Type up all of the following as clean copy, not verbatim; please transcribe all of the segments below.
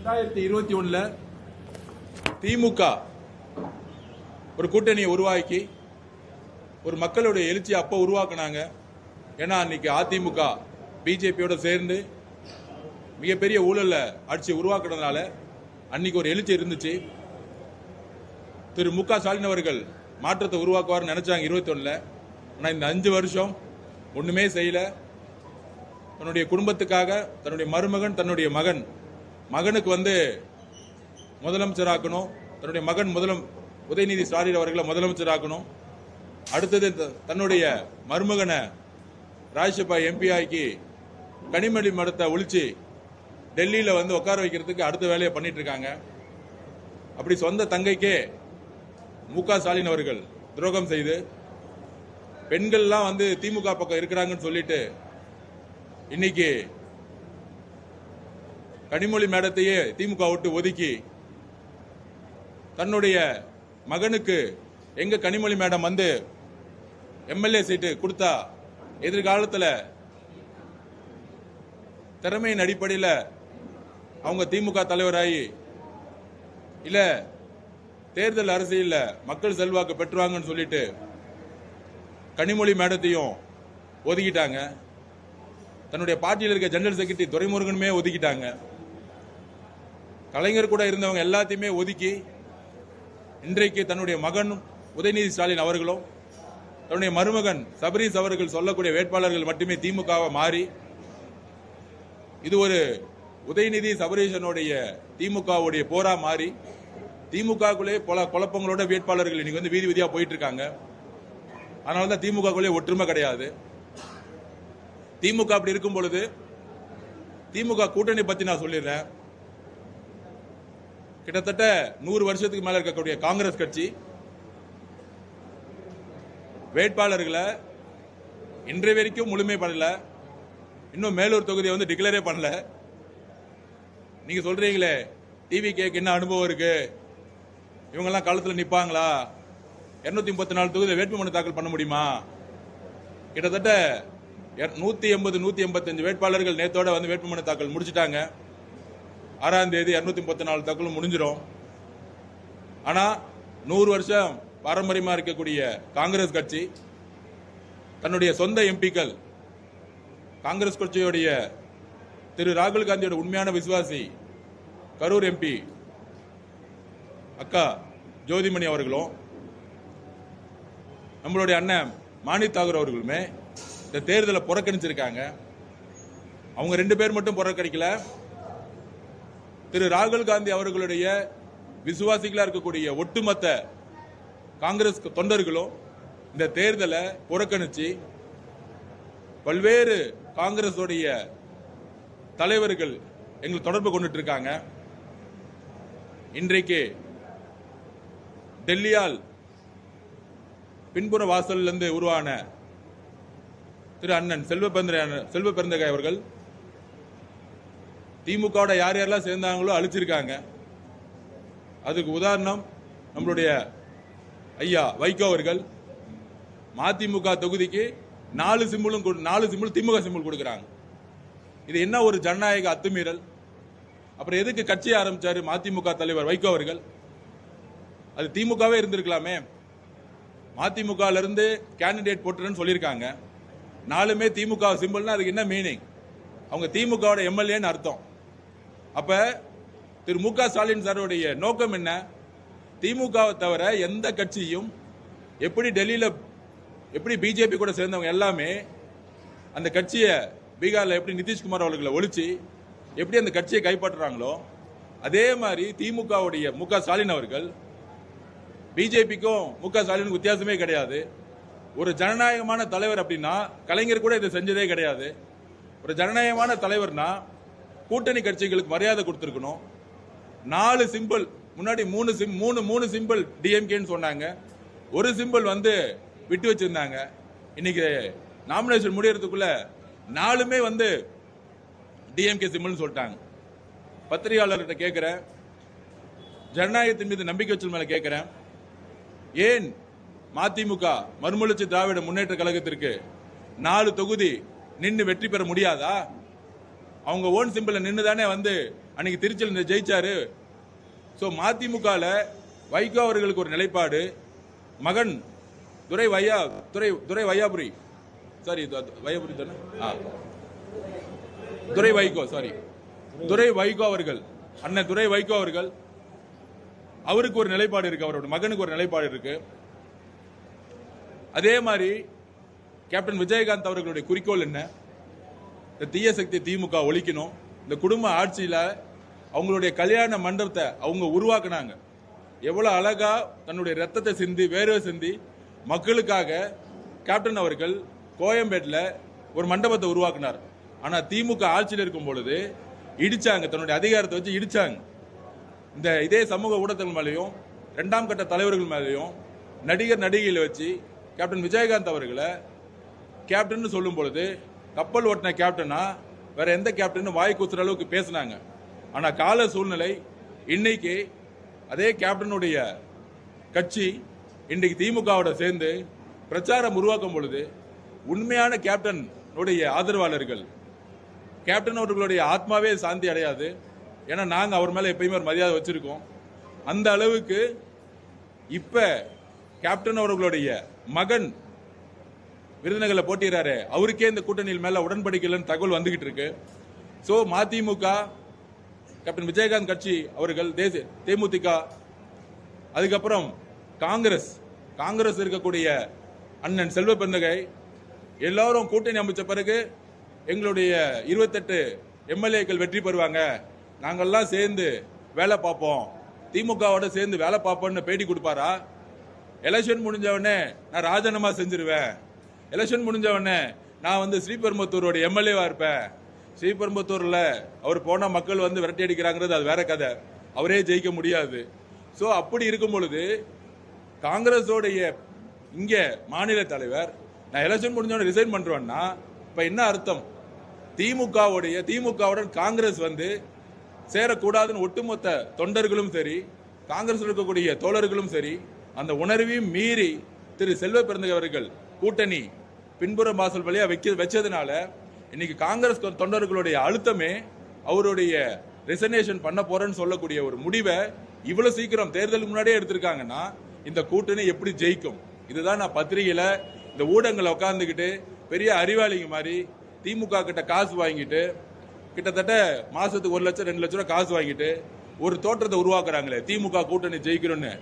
2021 திமுக ஒரு கூட்டணியை உருவாக்கி ஒரு மக்களுடைய எழுச்சி அப்ப உருவாக்குனாங்க. ஏன்னா அன்னைக்கு அதிமுக பிஜேபியோட சேர்ந்து மிகப்பெரிய ஊழல்ல ஆட்சி உருவாக்குறதுனால அன்னைக்கு ஒரு எழுச்சி இருந்துச்சு. திரு மு க ஸ்டாலின் அவர்கள் மாற்றத்தை உருவாக்குவார் நினைச்சாங்க 21. ஆனா இந்த 5 வருஷம் ஒண்ணுமே செய்யல. தன்னுடைய குடும்பத்துக்காக தன்னுடைய மருமகன் தன்னுடைய மகனுக்கு முதலமைச்சராக்கணும், தன்னுடைய மகன் உதயநிதி ஸ்டாலின் அவர்களை முதலமைச்சராக்கணும். அடுத்தது தன்னுடைய மருமகனை ராஜ்யசபா எம்பி ஆக்கி கனிமொழி மடத்தை ஒழிச்சு டெல்லியில உட்கார வைக்கிறதுக்கு அடுத்த வேலையை பண்ணிட்டு இருக்காங்க. அப்படி சொந்த தங்கைக்கே மு க ஸ்டாலின் அவர்கள் துரோகம் செய்து பெண்கள்லாம் திமுக பக்கம் இருக்கிறாங்கன்னு சொல்லிட்டு இன்னைக்கு கனிமொழி மேடத்தையே திமுக விட்டு ஒதுக்கி தன்னுடைய மகனுக்கு எங்க கனிமொழி மேடம் எம்எல்ஏ சீட்டு கொடுத்தா எதிர்காலத்தில் திறமையின் அடிப்படையில் அவங்க திமுக தலைவராகி இல்ல தேர்தல் அரசியல்ல மக்கள் செல்வாக்கு பெற்றுவாங்கன்னு சொல்லிட்டு கனிமொழி மேடத்தையும் ஒதுக்கிட்டாங்க. தன்னுடைய பார்ட்டியில் இருக்க ஜெனரல் செக்ரட்டரி துரைமுருகனுமே ஒதுக்கிட்டாங்க. கலைஞர் கூட இருந்தவங்க எல்லாத்தையுமே ஒதுக்கி இன்றைக்கு தன்னுடைய மகன் உதயநிதி ஸ்டாலின் அவர்களும் தன்னுடைய மருமகன் சபரீஷ் அவர்கள் சொல்லக்கூடிய வேட்பாளர்கள் மட்டுமே திமுகவை மாறி இது ஒரு உதயநிதி சபரீஷனுடைய திமுகவுடைய போரா மாறி திமுகக்குள்ளே பல குழப்பங்களோட வேட்பாளர்கள் இன்னைக்கு வீதி வீதியா போயிட்டு இருக்காங்க. அதனாலதான் திமுகக்குள்ளே ஒற்றுமை கிடையாது. திமுக அப்படி இருக்கும் பொழுது திமுக கூட்டணி பத்தி நான் சொல்லிடுறேன். கிட்டத்தட்ட 100 வருஷத்துக்கு மேல இருக்கக்கூடிய காங்கிரஸ் கட்சி வேட்பாளர்களை இன்றைய வரைக்கும் முழுமை பண்ணல. இன்னும் மேலூர் தொகுதியை டிக்ளரே பண்ணல. நீங்க சொல்றீங்களே டிவி கேக்கு என்ன அனுபவம் இருக்கு, இவங்கெல்லாம் களத்தில் நிப்பாங்களா, 234 தொகுதியில் வேட்புமனு தாக்கல் பண்ண முடியுமா? கிட்டத்தட்ட 185 வேட்பாளர்கள் நேத்தோட வேட்புமனு தாக்கல் முடிச்சிட்டாங்க. 6ஆம் தேதி 234 தாக்கல் முடிஞ்சிடும். ஆனா 100 வருஷம் பாரம்பரியமா இருக்கக்கூடிய காங்கிரஸ் கட்சி தன்னுடைய சொந்த எம்பிக்கள் காங்கிரஸ் கட்சியுடைய திரு ராகுல் காந்தியோட உண்மையான விசுவாசி கரூர் எம்பி அக்கா ஜோதிமணி அவர்களும் நம்மளுடைய அண்ணன் மாணிக் தாகூர் அவர்களுமே இந்த தேர்தலை புறக்கணிச்சிருக்காங்க. அவங்க 2 பேர் மட்டும் புறக்கணிக்கல. திரு ராகுல் காந்தி அவர்களுடைய விசுவாசிகளா இருக்கக்கூடிய ஒட்டுமொத்த காங்கிரஸ் தொண்டர்களும் இந்த தேர்தலை புறக்கணிச்சு பல்வேறு காங்கிரஸ் தலைவர்கள் எங்களுக்கு தொடர்பு கொண்டுட்டு இருக்காங்க. இன்றைக்கு டெல்லியால் பின்புற வாசல் இருந்து உருவான திரு அண்ணன் செல்வ பெருந்தகை அவர்கள் திமுக யார் யாரெல்லாம் சேர்ந்தாங்களோ அழிச்சிருக்காங்க. அதுக்கு உதாரணம் நம்மளுடைய ஐயா வைகோ அவர்கள் மதிமுக தொகுதிக்கு 4 சிம்பிள் திமுக சிம்பிள் கொடுக்கிறாங்க. இது என்ன ஒரு ஜனநாயக அத்துமீறல்? அப்புறம் எதுக்கு கட்சி ஆரம்பிச்சாரு மதிமுக தலைவர் வைகோ அவர்கள்? அது திமுகவே இருந்திருக்கலாமே. மதிமுக இருந்து கேண்டிடேட் போட்டுறேன்னு சொல்லியிருக்காங்க. 4மே திமுக சிம்பிள்னா அதுக்கு என்ன மீனிங்? அவங்க திமுக எம்எல்ஏன்னு அர்த்தம். அப்ப திரு மு க ஸ்டாலின் சாருடைய நோக்கம் என்ன? திமுகவை தவிர எந்த கட்சியும் எப்படி பிஜேபி கூட சேர்ந்தவங்க எல்லாமே அந்த கட்சியை பீகார்ல எப்படி நிதிஷ்குமார் அவர்களை ஒழிச்சு எப்படி அந்த கட்சியை கைப்பற்றுறாங்களோ அதே மாதிரி திமுகவுடைய மு க ஸ்டாலின் அவர்கள் பிஜேபிக்கும் மு க ஸ்டாலினுக்கும் வித்தியாசமே கிடையாது. ஒரு ஜனநாயகமான தலைவர் அப்படின்னா கலைஞர் கூட இதை செஞ்சதே கிடையாது. ஒரு ஜனநாயகமான தலைவர்னா கூட்டணி கட்சிகளுக்கு மரியாதை கொடுத்திருக்கணும். 4 சிம்பிள் முன்னாடி 3 சிம்பிள் டிஎம்கேன்னு சொன்னாங்க. ஒரு சிம்பிள் விட்டு வச்சிருந்தாங்க. இன்னைக்கு நாமினேஷன் முடியறதுக்குள்ள 4மே டிஎம்கே சிம்பிள்னு சொல்லிட்டாங்க. பத்திரிகையாளர்கிட்ட கேட்கிறேன், ஜனநாயகத்தின் மீது நம்பிக்கை வச்சல் மேல கேட்கிறேன், ஏன் மதிமுக மறுமலர்ச்சி திராவிட முன்னேற்ற கழகத்திற்கு 4 தொகுதி நின்று வெற்றி பெற முடியாதா? அவங்க ஓன் சிம்பிள் நின்று தானே அன்னைக்கு திருச்சியில் ஜெயிச்சாரு. ஸோ மதிமுகவில் வைகோ அவர்களுக்கு ஒரு நிலைப்பாடு, மகன் துரை வையாபுரி சாரி வையாபுரி தானே துரை வைகோ அவர்கள், அண்ணன் துரை வைகோ அவர்கள், அவருக்கு ஒரு நிலைப்பாடு இருக்கு, அவரோட மகனுக்கு ஒரு நிலைப்பாடு இருக்கு. அதே மாதிரி கேப்டன் விஜயகாந்த் அவர்களுடைய குறிக்கோள் என்ன? இந்த தீய சக்தி திமுக ஒழிக்கணும். இந்த குடும்ப ஆட்சியில அவங்களுடைய கல்யாண மண்டபத்தை அவங்க உருவாக்குனாங்க. எவ்வளவு அழகா தன்னுடைய ரத்தத்தை சிந்தி வேர்வை சிந்தி மக்களுக்காக கேப்டன் அவர்கள் கோயம்பேட்டில் ஒரு மண்டபத்தை உருவாக்குனார். ஆனா திமுக ஆட்சியில் இருக்கும் பொழுது இடிச்சாங்க, தன்னுடைய அதிகாரத்தை வச்சு இடிச்சாங்க. இதே சமூக ஊடகங்கள் மேலேயும் இரண்டாம் கட்ட தலைவர்கள் மேலேயும் நடிகர் நடிகைகளை வச்சு கேப்டன் விஜயகாந்த் அவர்களை கேப்டன் சொல்லும் பொழுது கப்பல் ஓட்டின கேப்டனா வேற எந்த கேப்டன் வாய் கூசுற அளவுக்கு பேசினாங்க. ஆனா கால சூழ்நிலை இன்னைக்கு அதே கேப்டனுடைய கட்சி இன்றைக்கு திமுகவோட சேர்ந்து பிரச்சாரம் உருவாக்கும் பொழுது உண்மையான கேப்டனுடைய ஆதரவாளர்கள், கேப்டன் அவர்களுடைய ஆத்மாவே சாந்தி அடையாது. ஏன்னா நாங்க அவர் மேல எப்பயுமே ஒரு மரியாதை வச்சிருக்கோம். அந்த அளவுக்கு இப்ப கேப்டன் அவர்களுடைய மகன் விருதுநகர்ல போட்டிடுறாரு, அவருக்கே இந்த கூட்டணியில் மேல உடன்படிக்கைன்னு தகவல் வந்துகிட்டு இருக்கு. சோ மதிமுக, கேப்டன் விஜயகாந்த் கட்சி அவர்கள், தேமுதிக, அதுக்கப்புறம் காங்கிரஸ் இருக்கக்கூடிய அண்ணன் செல்வ பெருந்தகை எல்லாரும் கூட்டணி அமைச்ச பிறகு எங்களுடைய 28 எம்எல்ஏக்கள் வெற்றி பெறுவாங்க, நாங்கெல்லாம் சேர்ந்து வேலை பார்ப்போம், திமுகவோட சேர்ந்து வேலை பார்ப்போம்னு பேட்டி கொடுப்பாரா? எலெக்ஷன் முடிஞ்ச உடனே நான் ராஜினாமா செஞ்சிருவேன், எலெக்ஷன் முடிஞ்ச உடனே நான் ஸ்ரீபெரும்புத்தூரோட எம்எல்ஏவா இருப்பேன், ஸ்ரீபெரும்புத்தூர்ல அவர் போனா மக்கள் விரட்டி அடிக்கிறாங்கிறது அது வேற கதை, அவரே ஜெயிக்க முடியாது. சோ அப்படி இருக்கும் பொழுது காங்கிரஸோடைய இங்க மாநில தலைவர் நான் எலெக்ஷன் முடிஞ்ச ரிசைன் பண்றேன்னா இப்ப என்ன அர்த்தம்? திமுகவுடன் காங்கிரஸ் சேரக்கூடாதுன்னு ஒட்டுமொத்த தொண்டர்களும் சரி, காங்கிரஸ் இருக்கக்கூடிய தோழர்களும் சரி, அந்த உணர்வையும் மீறி திரு செல்வ பெருந்தகை அவர்கள் கூட்டணி பின்புற வாசல் வழியா வச்சதுனால இன்னைக்கு காங்கிரஸ் தொண்டர்களுடைய அழுத்தமே அவருடைய ரெசனேஷன் பண்ண போறேன்னு சொல்லக்கூடிய ஒரு முடிவை இவ்வளவு சீக்கிரம் தேர்தலுக்கு முன்னாடியே எடுத்திருக்காங்கன்னா இந்த கூட்டணி எப்படி ஜெயிக்கும்? இதுதான் நான் பத்திரிகையில இந்த ஊடகங்களை உட்கார்ந்துகிட்டு பெரிய அறிவாளிங்க மாதிரி திமுக கிட்ட காசு வாங்கிட்டு கிட்டத்தட்ட மாசத்துக்கு 1 லட்சம் 2 லட்சம் ரூபாய் காசு வாங்கிட்டு ஒரு தோற்றத்தை உருவாக்குறாங்களே திமுக கூட்டணி ஜெயிக்கணும்னு.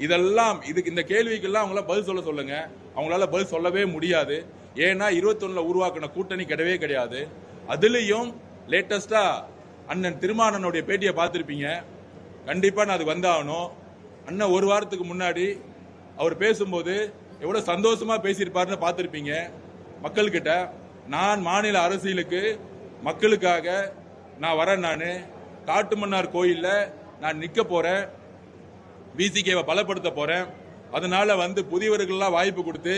இதெல்லாம் இந்த கேள்விக்கெல்லாம் அவங்களால பதில் சொல்லுங்க. அவங்களால பதில் சொல்லவே முடியாது. ஏன்னா 21ல உருவாக்கின கூட்டணி கிடையவே கிடையாது. அதுலயும் லேட்டஸ்டா அண்ணன் திருமானனுடைய பேட்டியை பார்த்திருப்பீங்க. கண்டிப்பா நான் அது வந்தாகணும். அண்ணன் ஒரு வாரத்துக்கு முன்னாடி அவர் பேசும்போது எவ்வளவு சந்தோஷமா பேசியிருப்பாருன்னு பார்த்திருப்பீங்க. மக்கள்கிட்ட நான் மாநில அரசியலுக்கு மக்களுக்காக நான் வரேன், நான் காட்டுமன்னார் கோயில்ல நான் நிக்க போறேன், விசிகேவை பலப்படுத்த போறேன், அதனால புதியவர்கள்லாம் வாய்ப்பு கொடுத்து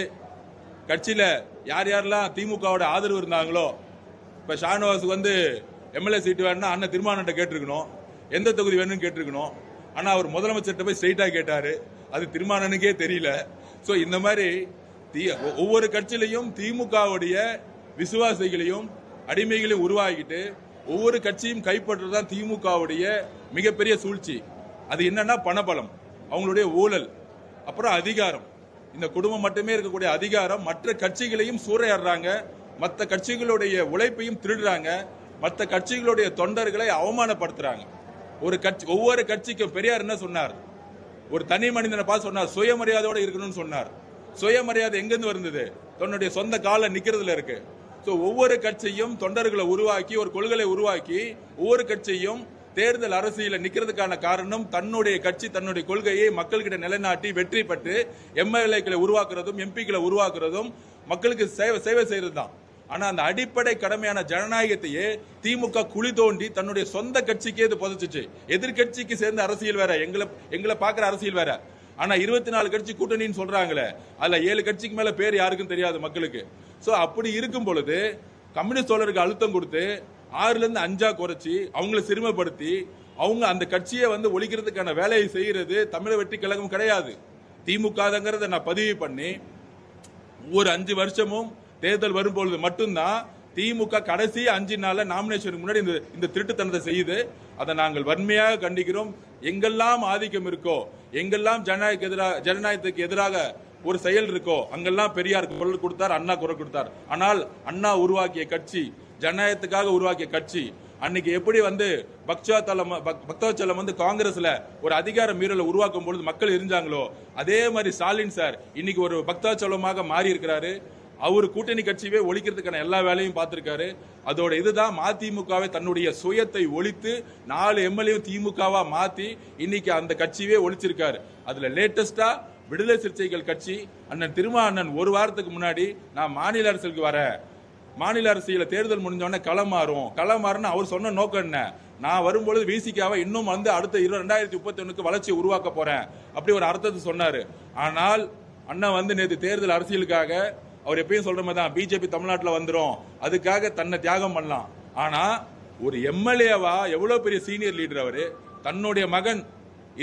கட்சியில யார் யாரெல்லாம் திமுகவோட ஆதரவு இருந்தாங்களோ, இப்ப ஷானவாஸுக்கு எம்எல்ஏ சீட்டு வேணும்னா அண்ணன் திருமானன்ட்ட கேட்டிருக்கணும், எந்த தொகுதி வேணும்னு கேட்டிருக்கணும். ஆனா அவர் முதலமைச்சர்கிட்ட போய் ஸ்ட்ரைட்டா கேட்டாரு, அது திருமானனுக்கே தெரியல. சோ இந்த மாதிரி ஒவ்வொரு கட்சியிலையும் திமுகவுடைய விசுவாசிகளையும் அடிமைகளையும் உருவாக்கிட்டு ஒவ்வொரு கட்சியும் கைப்பற்றுறதுதான் திமுகவுடைய மிகப்பெரிய சூழ்ச்சி. அது என்னன்னா பணபலம், அவங்களுடைய ஊழல், அப்புறம் அதிகாரம். இந்த குடும்பம் மட்டுமே இருக்கக்கூடிய அதிகாரம் மற்ற கட்சிகளையும் சூறையாடுறாங்க, மற்ற கட்சிகளுடைய உழைப்பையும் திருடுறாங்க, மற்ற கட்சிகளுடைய தொண்டர்களை அவமானப்படுத்துறாங்க. ஒவ்வொரு கட்சிக்கும் பெரியார் என்ன சொன்னார்? ஒரு தனி மனிதனை பார்த்து சொன்னார், சுயமரியாதையோட இருக்கணும்னு சொன்னார். சுயமரியாதை எங்கிருந்து வருது? தன்னுடைய சொந்த கால நிக்கிறதுல இருக்கு. ஒவ்வொரு கட்சியும் தொண்டர்களை உருவாக்கி ஒரு கொள்கையை உருவாக்கி ஒவ்வொரு கட்சியும் தேர்தல் அரசியல நிக்கிறதுக்கான காரணம் தன்னுடைய கட்சி தன்னுடைய கொள்கையை மக்கள்கிட்ட நிலைநாட்டி வெற்றி பெற்று எம்எல்ஏக்களை உருவாக்குறதும் எம்பிக்களை உருவாக்குறதும் மக்களுக்கு சேவை செய்யறது தான். ஆனா அந்த அடிப்படை கடமையான ஜனநாயகத்தையே திமுக குழி தோண்டி தன்னுடைய சொந்த கட்சிக்கே இது புதைச்சிச்சு. எதிர்கட்சிக்கு சேர்ந்த அரசியல் வேற, எங்களை பாக்குற அரசியல் வேற. ஆனா 24 கட்சி கூட்டணின்னு சொல்றாங்களே, அதுல 7 கட்சிக்கு மேல பேர் யாருக்கும் தெரியாது மக்களுக்கு. சோ அப்படி இருக்கும் பொழுது கம்யூனிஸ்ட் தோழருக்கு அழுத்தம் கொடுத்து 6ல இருந்து 5ஆ குறைச்சி அவங்களை சிறுமைப்படுத்தி அவங்க அந்த கட்சியை ஒழிக்கிறதுக்கான வேலையை செய்யறது தமிழக வெற்றி கழகம் கிடையாது, திமுகங்கிறத நான் பதிவு பண்ணி ஒவ்வொரு 5 வருஷமும் தேர்தல் வரும்பொழுது மட்டும்தான் திமுக கடைசி 5 நாள்ல நாமினேஷனுக்கு முன்னாடி இந்த திருட்டுத்தனத்தை செய்யுது. அதை நாங்கள் வன்மையாக கண்டிக்கிறோம். எங்கெல்லாம் ஆதிக்கம் இருக்கோ, எங்கெல்லாம் ஜனநாயகத்துக்கு எதிராக ஒரு செயல் இருக்கோ, அங்கெல்லாம் பெரியார் குரல் கொடுத்தார், அண்ணா குரல் கொடுத்தார். ஆனால் அண்ணா உருவாக்கிய கட்சி, ஜனநாயகத்துக்காக உருவாக்கிய கட்சி, அன்னைக்கு எப்படி பக்தவச்சலம் காங்கிரஸ்ல ஒரு அதிகார மீறலை உருவாக்கும் பொழுது மக்கள் எரிஞ்சாங்களோ, அதே மாதிரி ஸ்டாலின் சார் இன்னைக்கு ஒரு பக்தவச்சலமாக மாறி இருக்கிறாரு. அவர் கூட்டணி கட்சியே ஒழிக்கிறதுக்கான எல்லா வேலையும் பார்த்திருக்காரு. அதோட இதுதான் மதிமுகவை தன்னுடைய சுயத்தை ஒழித்து 4 எம்எல்ஏ திமுகவா மாத்தி இன்னைக்கு அந்த கட்சியே ஒழிச்சிருக்காரு. அதுல லேட்டஸ்டா விடுதலை சிறுத்தைகள் கட்சி அண்ணன் திருமாவண்ணன் ஒரு வாரத்துக்கு முன்னாடி நான் மாநில அரசுக்கு வரேன், மாநில அரசியல தேர்தல் முடிஞ்சோடனே களம் மாறும்னு அவர் சொன்ன நோக்கம் என்ன, நான் வரும்பொழுது விசிகாவை இன்னும் அடுத்த 2031 வளர்ச்சியை உருவாக்க போறேன் அப்படி ஒரு அர்த்தத்தை சொன்னாரு. ஆனால் அண்ணன் நேற்று தேர்தல் அரசியலுக்காக அவர் எப்பயும் சொல்ற மாதிரி தான் பிஜேபி தமிழ்நாட்டில் வந்துடும், அதுக்காக தன்னை தியாகம் பண்ணலாம். ஆனா ஒரு எம்எல்ஏவா எவ்வளவு பெரிய சீனியர் லீடர் அவரு, தன்னுடைய மகன்